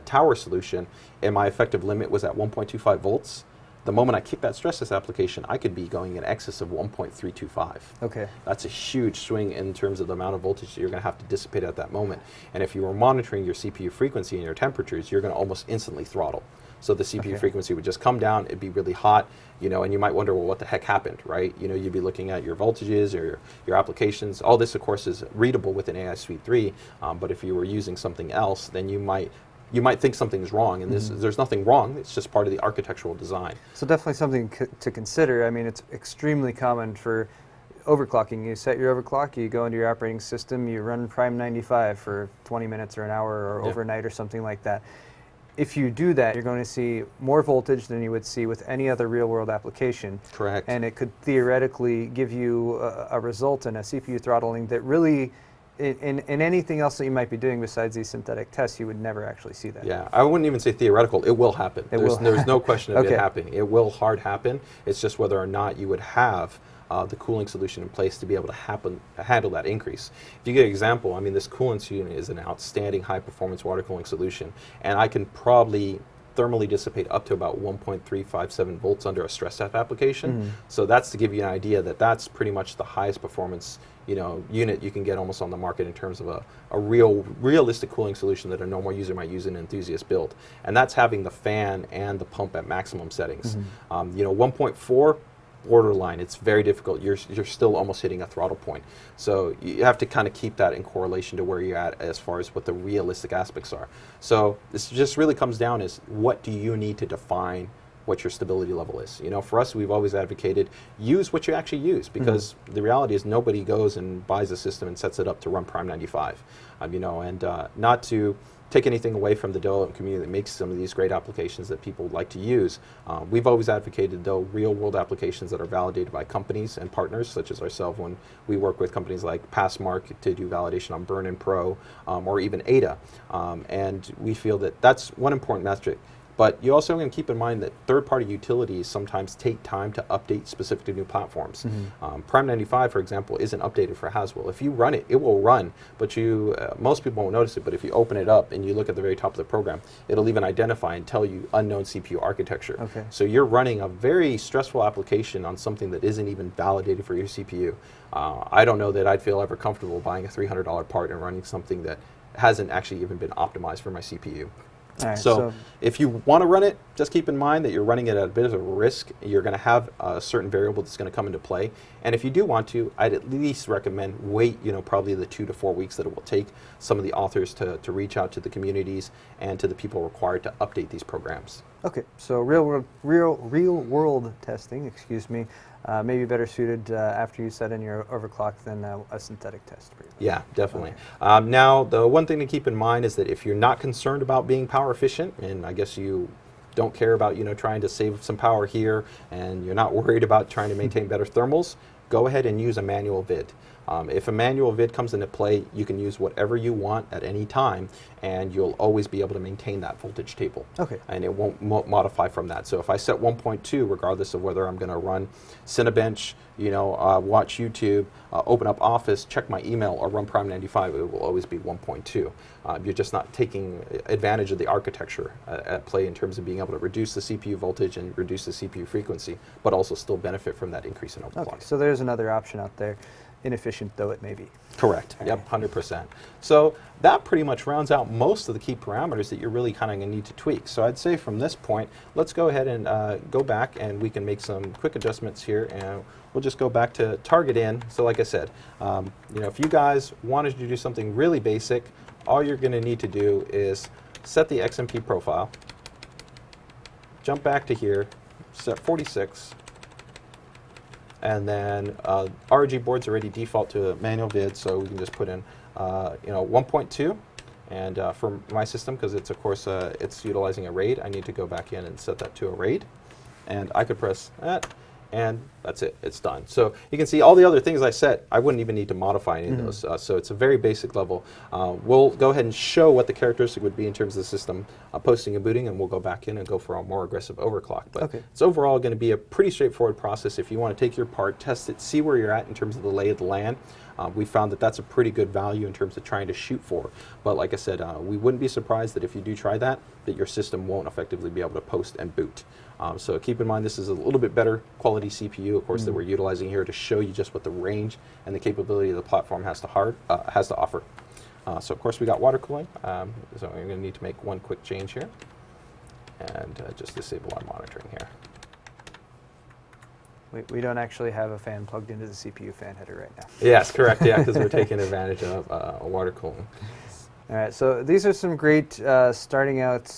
tower solution, and my effective limit was at 1.25 volts. The moment I kick that stress test application, I could be going in excess of 1.325. Okay. That's a huge swing in terms of the amount of voltage that you're going to have to dissipate at that moment. And if you were monitoring your CPU frequency and your temperatures, you're going to almost instantly throttle. So the CPU frequency would just come down, it'd be really hot, and you might wonder, well, what the heck happened, right? You'd be looking at your voltages or your applications. All this, of course, is readable within AI Suite 3, but if you were using something else, then you might you might think something's wrong, and there's nothing wrong. It's just part of the architectural design. So definitely something to consider. I mean, it's extremely common for overclocking. You set your overclock, you go into your operating system, you run Prime 95 for 20 minutes or an hour or overnight or something like that. If you do that, you're going to see more voltage than you would see with any other real-world application. Correct. And it could theoretically give you a result in a CPU throttling that really, in anything else that you might be doing besides these synthetic tests, you would never actually see that. Yeah, I wouldn't even say theoretical. It will happen. There's no question of it happening. It will hard happen. It's just whether or not you would have the cooling solution in place to be able to handle that increase. If you get an example, I mean, this coolant unit is an outstanding high-performance water cooling solution, and I can probably thermally dissipate up to about 1.357 volts under a stress test application. So that's to give you an idea that that's pretty much the highest performance unit you can get almost on the market in terms of a realistic cooling solution that a normal user might use in an enthusiast build. And that's having the fan and the pump at maximum settings. 1.4, borderline, it's very difficult. You're still almost hitting a throttle point. So you have to kind of keep that in correlation to where you're at as far as what the realistic aspects are. So this just really comes down is what do you need to define what your stability level is. For us, we've always advocated use what you actually use, because the reality is nobody goes and buys a system and sets it up to run Prime 95. And not to take anything away from the development community that makes some of these great applications that people like to use. We've always advocated, though, real-world applications that are validated by companies and partners, such as ourselves when we work with companies like Passmark to do validation on Burn-in Pro, or even Ada. And we feel that that's one important metric. But you also want to keep in mind that third-party utilities sometimes take time to update specific to new platforms. Prime 95, for example, isn't updated for Haswell. If you run it, it will run, but most people won't notice it. But if you open it up and you look at the very top of the program, it'll even identify and tell you unknown CPU architecture. Okay. So you're running a very stressful application on something that isn't even validated for your CPU. I don't know that I'd feel ever comfortable buying a $300 part and running something that hasn't actually even been optimized for my CPU. Right, so if you want to run it, just keep in mind that you're running it at a bit of a risk. You're going to have a certain variable that's going to come into play. And if you do want to, I'd at least recommend wait, probably the 2 to 4 weeks that it will take some of the authors to reach out to the communities and to the people required to update these programs. Okay, so real world testing, excuse me, may be better suited after you set in your overclock than a synthetic test. Yeah, definitely. Okay. Now, the one thing to keep in mind is that if you're not concerned about being power efficient, and I guess you don't care about trying to save some power here, and you're not worried about trying to maintain better thermals, go ahead and use a manual vid. If a manual vid comes into play, you can use whatever you want at any time, and you'll always be able to maintain that voltage table. Okay. And it won't modify from that. So if I set 1.2, regardless of whether I'm going to run Cinebench, watch YouTube, open up Office, check my email, or run Prime 95, it will always be 1.2. You're just not taking advantage of the architecture at play in terms of being able to reduce the CPU voltage and reduce the CPU frequency, but also still benefit from that increase in overclock. Okay, so there's another option out there. Inefficient though it may be. Correct. All yep, 100%. So that pretty much rounds out most of the key parameters that you're really kind of going to need to tweak. So I'd say from this point, let's go ahead and go back, and we can make some quick adjustments here, and we'll just go back to target in. So like I said, if you guys wanted to do something really basic, all you're going to need to do is set the XMP profile, jump back to here, set 46. And then ROG board's already default to a manual vid, so we can just put in 1.2. And for my system, because it's of course it's utilizing a RAID, I need to go back in and set that to a RAID. And I could press that, and that's it. It's done. So you can see all the other things I set, I wouldn't even need to modify any of those. So it's a very basic level. We'll go ahead and show what the characteristic would be in terms of the system posting and booting, and we'll go back in and go for a more aggressive overclock. But it's overall going to be a pretty straightforward process. If you want to take your part, test it, see where you're at in terms of the lay of the land. We found that that's a pretty good value in terms of trying to shoot for. But like I said, we wouldn't be surprised that if you do try that your system won't effectively be able to post and boot. So keep in mind this is a little bit better quality CPU, of course, that we're utilizing here to show you just what the range and the capability of the platform has to offer. So of course we got water cooling, so we're going to need to make one quick change here and just disable our monitoring here. We don't actually have a fan plugged into the CPU fan header right now. Yes, correct, yeah, because we're taking advantage of water cooling. All right, so these are some great starting out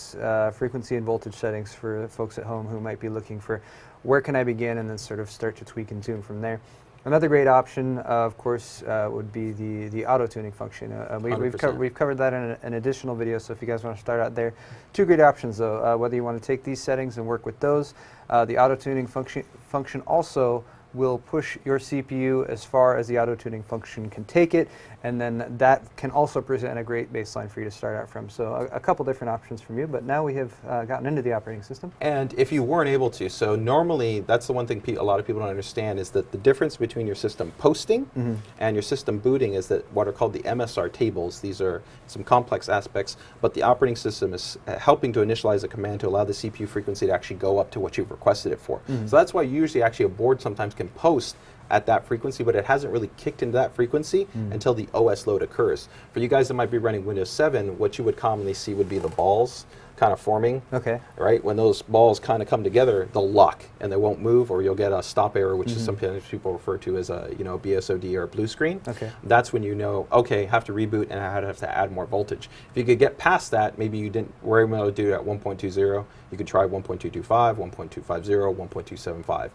frequency and voltage settings for folks at home who might be looking for where can I begin, and then sort of start to tweak and tune from there. Another great option, of course, would be the auto-tuning function. We've covered that in an additional video, so if you guys want to start out there. Two great options, though, whether you want to take these settings and work with those. The auto-tuning function also will push your CPU as far as the auto-tuning function can take it, and then that can also present a great baseline for you to start out from. So a couple different options from you, but now we have gotten into the operating system. And if you weren't able to, so normally that's the one thing a lot of people don't understand is that the difference between your system posting and your system booting is that what are called the MSR tables. These are some complex aspects, but the operating system is helping to initialize a command to allow the CPU frequency to actually go up to what you've requested it for. So that's why usually actually a board sometimes can post at that frequency, but it hasn't really kicked into that frequency until the OS load occurs. For you guys that might be running Windows 7, what you would commonly see would be the balls kind of forming. Okay. Right? When those balls kind of come together, they'll lock and they won't move, or you'll get a stop error, which is sometimes people refer to as a BSOD or a blue screen. Okay. That's when you know, okay, have to reboot and I have to add more voltage. If you could get past that, maybe you were able to do it at 1.20, you could try 1.225, 1.250, 1.275.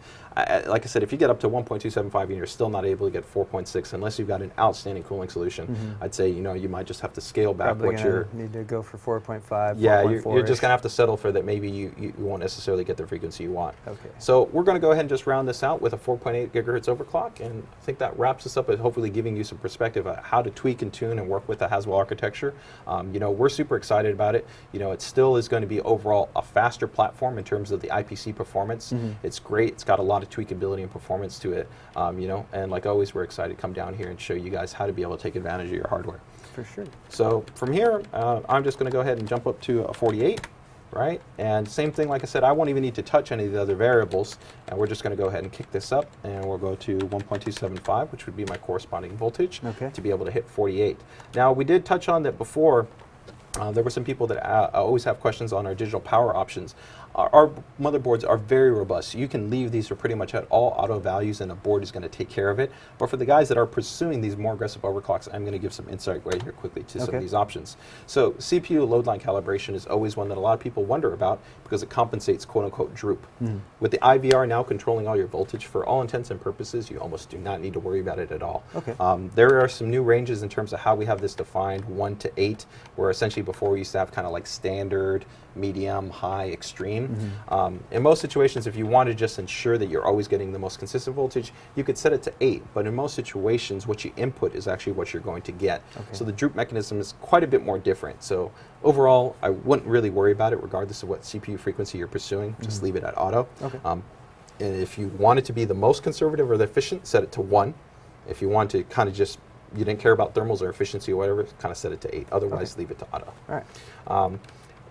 Like I said, if you get up to 1.275 and you're still not able to get 4.6, unless you've got an outstanding cooling solution, I'd say you might just have to scale back what you're. Need to go for 4.5. Yeah, you're just gonna have to settle for that. Maybe you won't necessarily get the frequency you want. Okay. So we're gonna go ahead and just round this out with a 4.8 gigahertz overclock, and I think that wraps us up at hopefully giving you some perspective on how to tweak and tune and work with the Haswell architecture. We're super excited about it. It still is going to be overall a faster platform in terms of the IPC performance. It's great. It's got a lot of tweakability and performance to it. And like always, we're excited to come down here and show you guys how to be able to take advantage of your hardware. For sure. So from here, I'm just going to go ahead and jump up to a 48. Right? And same thing, like I said, I won't even need to touch any of the other variables. And we're just going to go ahead and kick this up, and we'll go to 1.275, which would be my corresponding voltage, to be able to hit 48. Now, we did touch on that before. There were some people that always have questions on our digital power options. Our motherboards are very robust. You can leave these for pretty much at all auto values, and a board is going to take care of it. But for the guys that are pursuing these more aggressive overclocks, I'm going to give some insight right here quickly to some of these options. So CPU load line calibration is always one that a lot of people wonder about because it compensates quote-unquote droop. With the IVR now controlling all your voltage, for all intents and purposes, you almost do not need to worry about it at all. There are some new ranges in terms of how we have this defined, 1 to 8, where essentially before we used to have kind of like standard, medium, high, extreme. In most situations, if you want to just ensure that you're always getting the most consistent voltage, you could set it to 8, but in most situations, what you input is actually what you're going to get. So the droop mechanism is quite a bit more different. So overall, I wouldn't really worry about it regardless of what CPU frequency you're pursuing. Just leave it at auto. And if you want it to be the most conservative or the efficient, set it to 1. If you want to kind of just, you didn't care about thermals or efficiency or whatever, kind of set it to 8. Otherwise, leave it to auto. All right.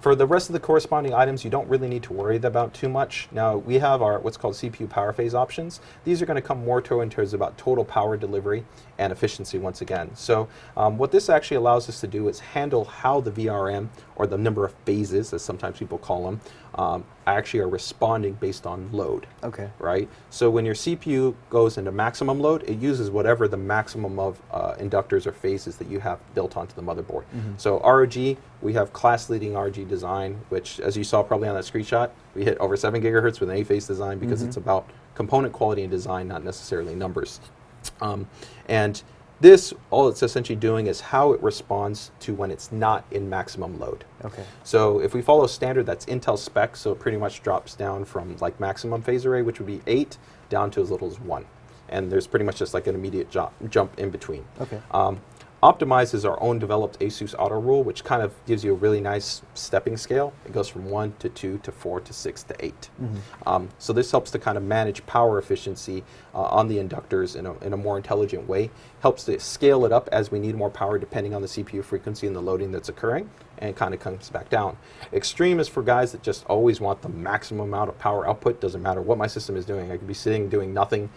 For the rest of the corresponding items, you don't really need to worry about too much. Now, we have our what's called CPU power phase options. These are going to come more in terms about total power delivery and efficiency once again. So what this actually allows us to do is handle how the VRM, or the number of phases, as sometimes people call them, actually are responding based on load. Right? So when your CPU goes into maximum load, it uses whatever the maximum of inductors or phases that you have built onto the motherboard. So ROG, we have class-leading ROG design, which, as you saw probably on that screenshot, we hit over 7 gigahertz with an 8-phase design because it's about component quality and design, not necessarily numbers. And this, all it's essentially doing is how it responds to when it's not in maximum load. So if we follow standard, that's Intel spec, so it pretty much drops down from like maximum phase array, which would be 8, down to as little as 1. And there's pretty much just like an immediate jump in between. Optimize is our own developed Asus auto rule, which kind of gives you a really nice stepping scale. It goes from 1 to 2 to 4 to 6 to 8. So this helps to kind of manage power efficiency on the inductors in a more intelligent way. Helps to scale it up as we need more power depending on the CPU frequency and the loading that's occurring, and kind of comes back down. Extreme is for guys that just always want the maximum amount of power output. Doesn't matter what my system is doing. I could be sitting doing nothing,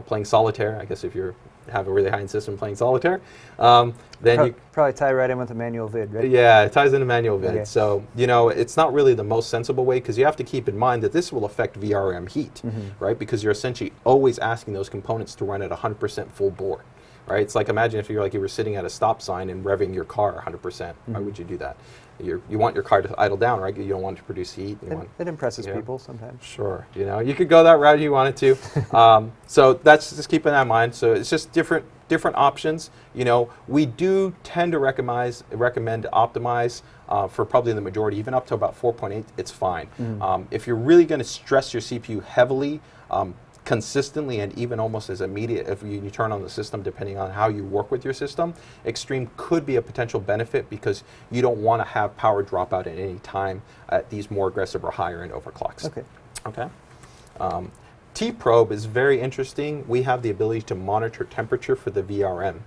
playing solitaire. I guess if you have a really high-end system playing solitaire, then you probably tie right in with the manual vid, right? Yeah, it ties into manual vid. So it's not really the most sensible way, because you have to keep in mind that this will affect VRM heat, right? Because you're essentially always asking those components to run at 100% full bore, right? It's like, imagine if you were sitting at a stop sign and revving your car 100%. Why would you do that? You want your car to idle down, right? You don't want it to produce heat. It impresses people sometimes. Sure, you could go that route if you wanted to. So that's just keeping that in mind. So it's just different options. We do tend to recommend to optimize for probably the majority, even up to about 4.8. It's fine. If you're really going to stress your CPU heavily, consistently, and even almost as immediate if you turn on the system, depending on how you work with your system, extreme could be a potential benefit because you don't want to have power drop out at any time at these more aggressive or higher end overclocks. Okay. T-probe is very interesting. We have the ability to monitor temperature for the VRM,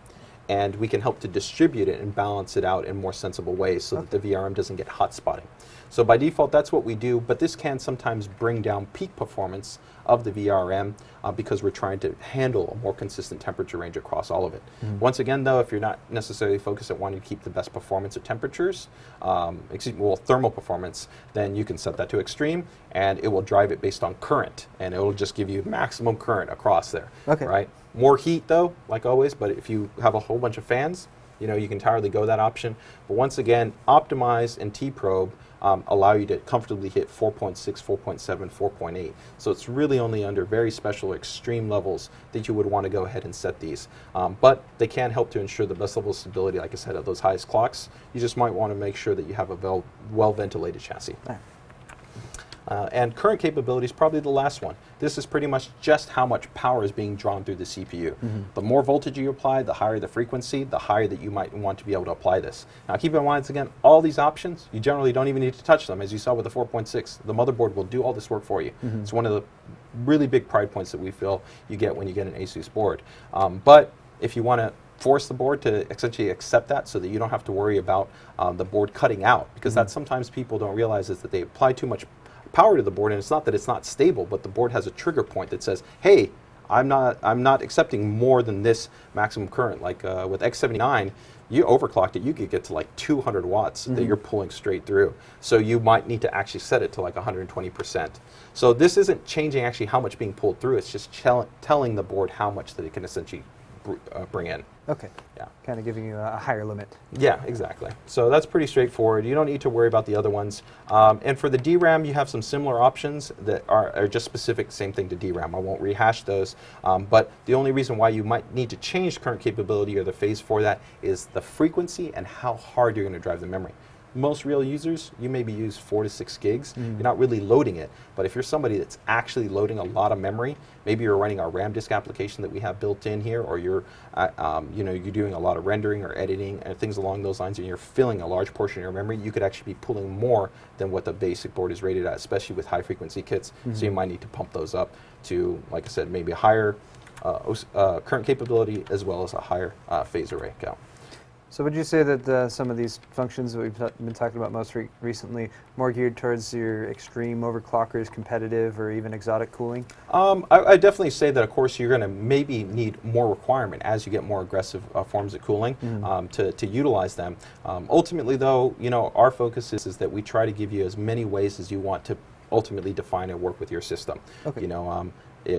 and we can help to distribute it and balance it out in more sensible ways so that the VRM doesn't get hot spotting. So by default, that's what we do, but this can sometimes bring down peak performance of the VRM because we're trying to handle a more consistent temperature range across all of it. Once again, though, if you're not necessarily focused at wanting to keep the best performance at temperatures, thermal performance, then you can set that to extreme, and it will drive it based on current, and it will just give you maximum current across there. Right? More heat, though, like always, but if you have a whole bunch of fans, you can entirely go that option. But once again, optimize and T-probe allow you to comfortably hit 4.6, 4.7, 4.8. So it's really only under very special extreme levels that you would want to go ahead and set these. But they can help to ensure the best level of stability, like I said, at those highest clocks. You just might want to make sure that you have a well-ventilated chassis. And current capability is probably the last one. This is pretty much just how much power is being drawn through the CPU. The more voltage you apply, the higher the frequency, the higher that you might want to be able to apply this. Now keep in mind, again, all these options, you generally don't even need to touch them. As you saw with the 4.6, the motherboard will do all this work for you. It's one of the really big pride points that we feel you get when you get an Asus board. But if you want to force the board to essentially accept that so that you don't have to worry about the board cutting out, because that's sometimes people don't realize is that they apply too much power to the board, and it's not that it's not stable, but the board has a trigger point that says, hey, I'm not accepting more than this maximum current. Like with X79, you overclocked it, you could get to like 200 watts that you're pulling straight through. So you might need to actually set it to like 120%. So this isn't changing actually how much being pulled through, it's just telling the board how much that it can essentially bring in. Yeah. Kind of giving you a higher limit. Yeah, exactly. So that's pretty straightforward. You don't need to worry about the other ones. And for the DRAM, you have some similar options that are just specific, same thing to DRAM. I won't rehash those. But the only reason why you might need to change current capability or the phase for that is the frequency and how hard you're going to drive the memory. Most real users, you maybe use 4 to 6 gigs. You're not really loading it. But if you're somebody that's actually loading a lot of memory, maybe you're running our RAM disk application that we have built in here, or you're, you're doing a lot of rendering or editing and things along those lines, and you're filling a large portion of your memory, you could actually be pulling more than what the basic board is rated at, especially with high frequency kits. So you might need to pump those up to, like I said, maybe a higher current capability as well as a higher phase array count. So would you say that some of these functions that we've been talking about most recently more geared towards your extreme overclockers, competitive, or even exotic cooling? I definitely say that, of course, you're going to maybe need more requirement as you get more aggressive forms of cooling to utilize them. Ultimately, though, our focus is that we try to give you as many ways as you want to ultimately define and work with your system.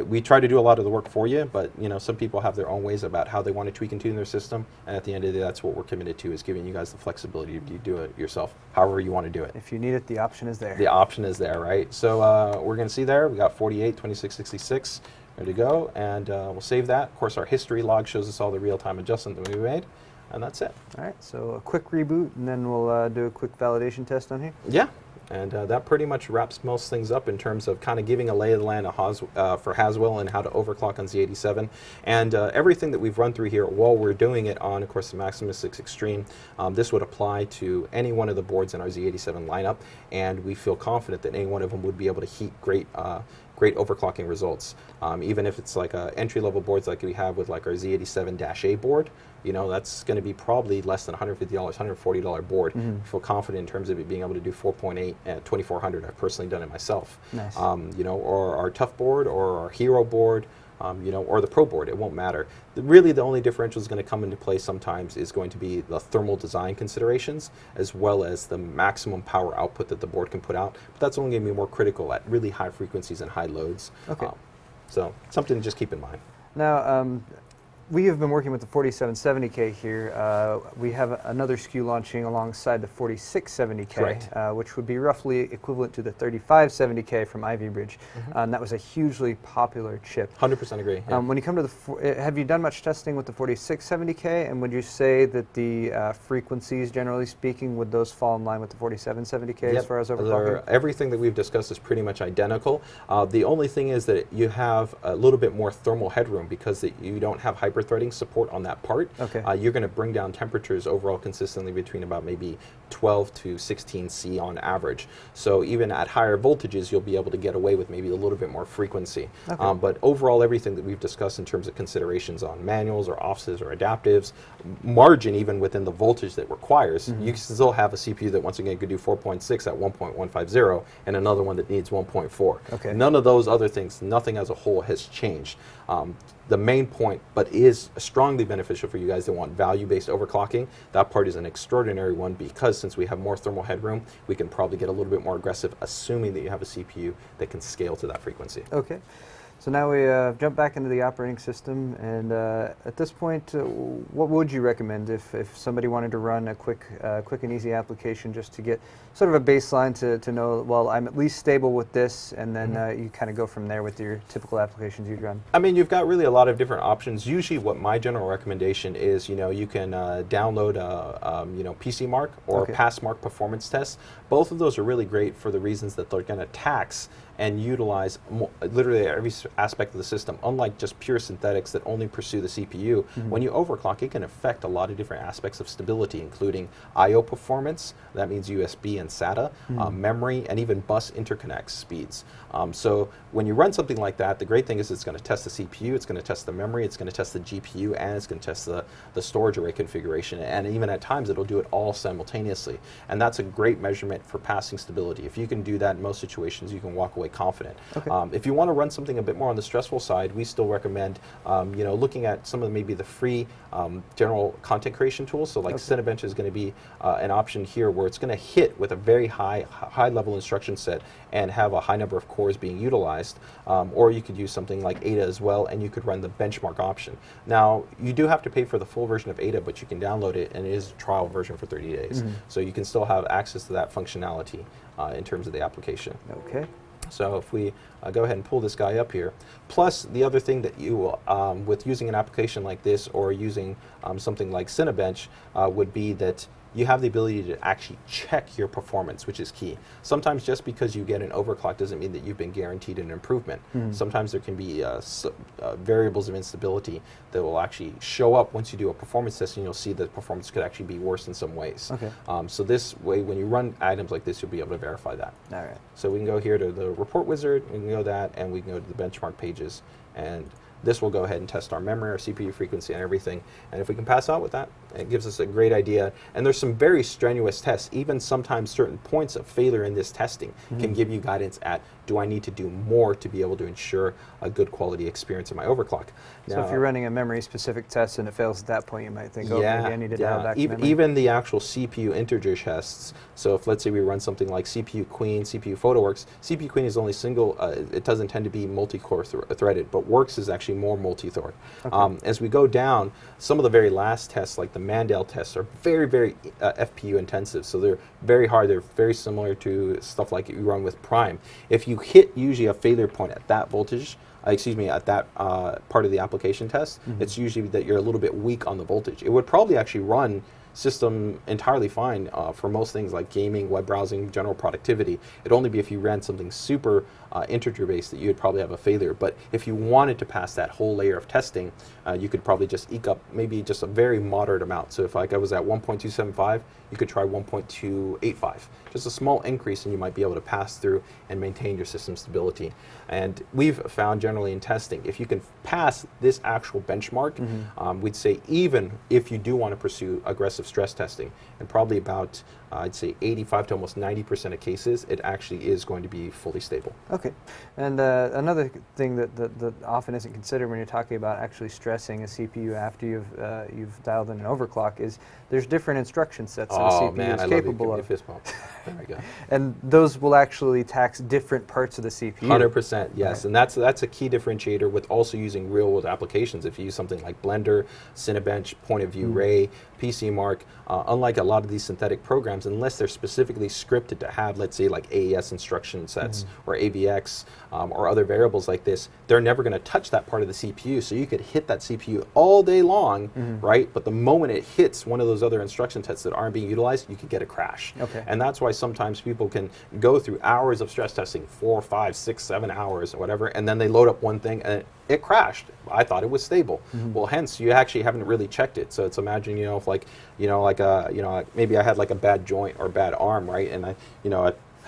We try to do a lot of the work for you, but some people have their own ways about how they want to tweak and tune their system, and at the end of the day, that's what we're committed to, is giving you guys the flexibility to do it yourself, however you want to do it. If you need it, the option is there. The option is there, right? So we're going to see there, we got 48, 26, 66, ready to go, and we'll save that. Of course, our history log shows us all the real-time adjustment that we made, and that's it. All right, so a quick reboot, and then we'll do a quick validation test on here? Yeah. And that pretty much wraps most things up in terms of kind of giving a lay of the land for Haswell and how to overclock on Z87. And everything that we've run through here while we're doing it on, of course, the Maximus 6 Extreme, this would apply to any one of the boards in our Z87 lineup. And we feel confident that any one of them would be able to heat great overclocking results. Even if it's like entry-level boards like we have with like our Z87-A board, that's going to be probably less than $150, $140 board. I feel confident in terms of it being able to do 4.8 at 2400. I've personally done it myself. Nice. Or our Tough board, or our Hero board, or the Pro board. It won't matter. Really, the only differential is going to come into play sometimes is going to be the thermal design considerations, as well as the maximum power output that the board can put out. But that's only going to be more critical at really high frequencies and high loads. Okay. So something to just keep in mind. Now, we have been working with the 4770K here. We have another SKU launching alongside the 4670K, which would be roughly equivalent to the 3570K from Ivy Bridge. And that was a hugely popular chip. 100% agree. Yeah. When you come to the, have you done much testing with the 4670K? And would you say that the frequencies, generally speaking, would those fall in line with the 4770K as far as overclocking? Everything that we've discussed is pretty much identical. The only thing is that you have a little bit more thermal headroom because you don't have hyper-threading support on that part. Okay. You're going to bring down temperatures overall consistently between about maybe 12 to 16 C on average. So even at higher voltages, you'll be able to get away with maybe a little bit more frequency. Okay. But overall, everything that we've discussed in terms of considerations on manuals or offsets or adaptives, margin even within the voltage that requires, you still have a CPU that once again could do 4.6 at 1.150 and another one that needs 1.4. Okay. None of those other things, nothing as a whole has changed. The main point, but is strongly beneficial for you guys that want value-based overclocking, that part is an extraordinary one because since we have more thermal headroom, we can probably get a little bit more aggressive, assuming that you have a CPU that can scale to that frequency. Okay. So now we jump back into the operating system, and at this point, what would you recommend if somebody wanted to run a quick and easy application just to get sort of a baseline to know, well, I'm at least stable with this, and then you kind of go from there with your typical applications you'd run? I mean, you've got really a lot of different options. Usually what my general recommendation is, you can download a PC Mark or Pass Mark performance test. Both of those are really great for the reasons that they're going to tax and utilize literally every aspect of the system. Unlike just pure synthetics that only pursue the CPU, when you overclock, it can affect a lot of different aspects of stability, including I/O performance, that means USB and SATA, memory, and even bus interconnect speeds. So when you run something like that, the great thing is it's going to test the CPU, it's going to test the memory, it's going to test the GPU, and it's going to test the storage array configuration. And even at times, it'll do it all simultaneously. And that's a great measurement for passing stability. If you can do that in most situations, you can walk away confident. Okay. If you want to run something a bit more on the stressful side, we still recommend looking at some of maybe the free general content creation tools. So like Cinebench is going to be an option here where it's going to hit with a very high level instruction set and have a high number of cores being utilized. Or you could use something like Ada as well, and you could run the benchmark option. Now, you do have to pay for the full version of Ada, but you can download it, and it is a trial version for 30 days. So you can still have access to that functionality in terms of the application. Okay. So if we go ahead and pull this guy up here, plus the other thing that you will, with using an application like this or using something like Cinebench would be that you have the ability to actually check your performance, which is key. Sometimes just because you get an overclock doesn't mean that you've been guaranteed an improvement. Sometimes there can be variables of instability that will actually show up once you do a performance test, and you'll see that performance could actually be worse in some ways. Okay. So this way, when you run items like this, you'll be able to verify that. All right. So we can go here to the report wizard, we can go that, and we can go to the benchmark pages, and this will go ahead and test our memory, our CPU frequency, and everything. And if we can pass out with that, it gives us a great idea. And there's some very strenuous tests. Even sometimes certain points of failure in this testing can give you guidance at, do I need to do more to be able to ensure a good quality experience in my overclock? So now, if you're running a memory-specific test and it fails at that point, you might think, oh, maybe I need to dial back memory. Even the actual CPU integer tests. So if, let's say, we run something like CPU Queen, CPU PhotoWorks, CPU Queen is only single, it doesn't tend to be multi-core threaded, but Works is actually more multi-thread. As we go down, some of the very last tests, like the Mandel tests, are very, very FPU intensive. So they're very hard. They're very similar to stuff like you run with Prime. If you hit usually a failure point at that voltage, at that part of the application test, it's usually that you're a little bit weak on the voltage. It would probably actually run system entirely fine for most things like gaming, web browsing, general productivity. It'd only be if you ran something super integer-based that you'd probably have a failure. But if you wanted to pass that whole layer of testing, you could probably just eke up maybe just a very moderate amount. So if like I was at 1.275, you could try 1.285. Just a small increase, and you might be able to pass through and maintain your system stability. And we've found generally in testing, if you can pass this actual benchmark, we'd say even if you do want to pursue aggressive of stress testing, and probably about I'd say 85 to almost 90% of cases, it actually is going to be fully stable. Okay, and another thing that often isn't considered when you're talking about actually stressing a CPU after you've dialed in an overclock is there's different instruction sets that a CPU is capable of. Fist bump. There we go. And those will actually tax different parts of the CPU. 100%, yes, right. And that's a key differentiator with also using real-world applications. If you use something like Blender, Cinebench, Point of View Ray, PC Mark, unlike a lot of these synthetic programs, unless they're specifically scripted to have, let's say, like AES instruction sets or AVX or other variables like this, they're never going to touch that part of the CPU. So you could hit that CPU all day long, right? But the moment it hits one of those other instruction sets that aren't being utilized, you could get a crash. Okay. And that's why sometimes people can go through hours of stress testing, 4, 5, 6, 7 hours or whatever, and then they load up one thing and it crashed. I thought it was stable. Well, hence you actually haven't really checked it. So it's imagine, if like, maybe I had like a bad joint or bad arm, right? And I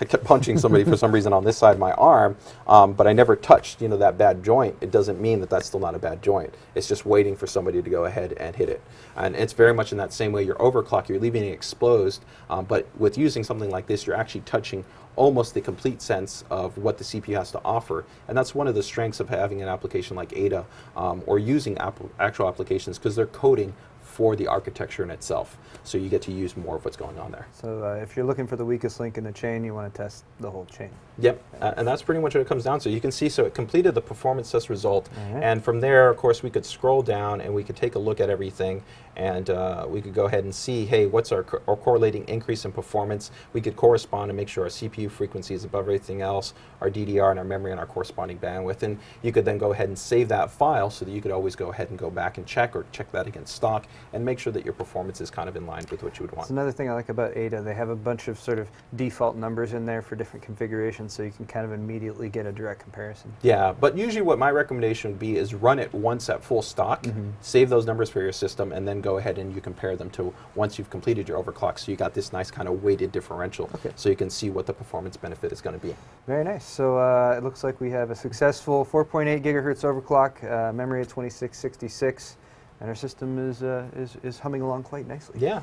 kept punching somebody for some reason on this side of my arm, but I never touched, that bad joint. It doesn't mean that that's still not a bad joint. It's just waiting for somebody to go ahead and hit it. And it's very much in that same way. Your overclock, you're leaving it exposed, but with using something like this, you're actually touching almost the complete sense of what the CPU has to offer. And that's one of the strengths of having an application like Ada or using actual applications, because they're coding for the architecture in itself. So you get to use more of what's going on there. So if you're looking for the weakest link in the chain, you want to test the whole chain. Yep, and that's pretty much what it comes down to. You can see, so it completed the performance test result, and from there, of course, we could scroll down and we could take a look at everything, and we could go ahead and see, hey, what's our correlating increase in performance? We could correspond and make sure our CPU frequency is above everything else, our DDR and our memory and our corresponding bandwidth, and you could then go ahead and save that file so that you could always go ahead and go back and check that against stock and make sure that your performance is kind of in line with what you would want. That's another thing I like about Ada. They have a bunch of sort of default numbers in there for different configurations, so you can kind of immediately get a direct comparison. Yeah, but usually what my recommendation would be is run it once at full stock, save those numbers for your system, and then go ahead and you compare them to once you've completed your overclock, so you got this nice kind of weighted differential, so you can see what the performance benefit is going to be. Very nice. So it looks like we have a successful 4.8 gigahertz overclock, memory of 2666. And our system is humming along quite nicely. Yeah,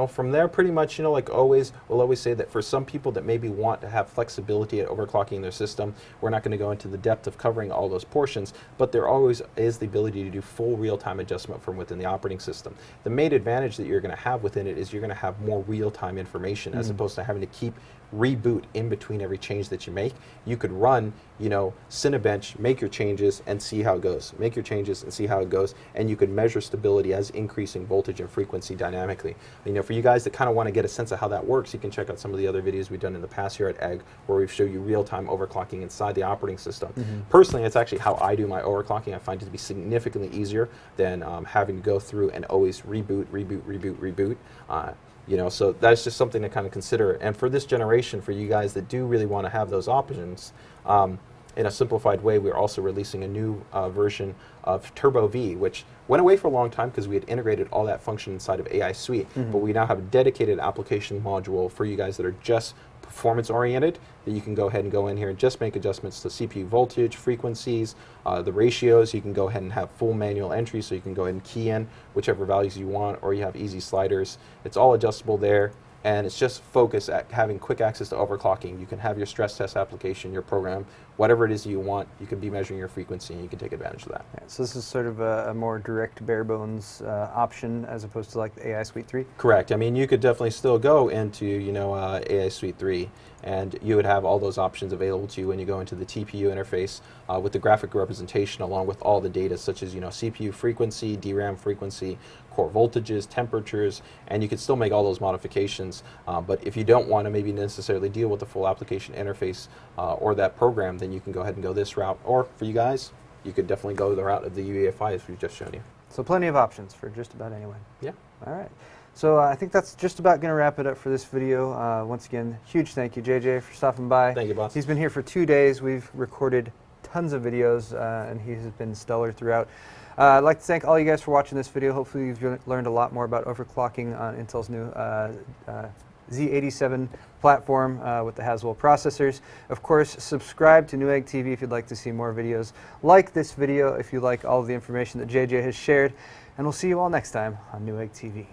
from there, pretty much, like always, we'll always say that for some people that maybe want to have flexibility at overclocking their system, we're not going to go into the depth of covering all those portions, but there always is the ability to do full real-time adjustment from within the operating system. The main advantage that you're going to have within it is you're going to have more real-time information as opposed to having to keep reboot in between every change that you make. You could run, Cinebench, make your changes and see how it goes. Make your changes and see how it goes, and you could measure stability as increasing voltage and frequency dynamically. For you guys that kind of want to get a sense of how that works, you can check out some of the other videos we've done in the past here at Egg, where we've showed you real-time overclocking inside the operating system. Personally, it's actually how I do my overclocking. I find it to be significantly easier than having to go through and always reboot. So that's just something to kind of consider. And for this generation, for you guys that do really want to have those options, in a simplified way, we're also releasing a new version of Turbo V, which went away for a long time because we had integrated all that function inside of AI Suite, but we now have a dedicated application module for you guys that are just performance oriented, that you can go ahead and go in here and just make adjustments to CPU voltage, frequencies, the ratios. You can go ahead and have full manual entry, so you can go ahead and key in whichever values you want, or you have easy sliders. It's all adjustable there, and it's just focused at having quick access to overclocking. You can have your stress test application, your program, whatever it is you want. You can be measuring your frequency, and you can take advantage of that. Yeah, so this is sort of a more direct, bare bones option as opposed to like the AI Suite 3? Correct. I mean, you could definitely still go into, AI Suite 3, and you would have all those options available to you when you go into the TPU interface with the graphic representation, along with all the data such as, CPU frequency, DRAM frequency, core voltages, temperatures, and you can still make all those modifications. But if you don't want to maybe necessarily deal with the full application interface or that program, then you can go ahead and go this route. Or for you guys, you could definitely go the route of the Uefi as we've just shown you. So plenty of options for just about anyone. Yeah. All right. So I think that's just about going to wrap it up for this video. Once again, huge thank you, JJ, for stopping by. Thank you, boss. He's been here for 2 days. We've recorded tons of videos, and he has been stellar throughout. I'd like to thank all you guys for watching this video. Hopefully you've learned a lot more about overclocking on Intel's new Z87 platform with the Haswell processors. Of course, subscribe to Newegg TV if you'd like to see more videos like this video, if you like all of the information that JJ has shared. And we'll see you all next time on Newegg TV.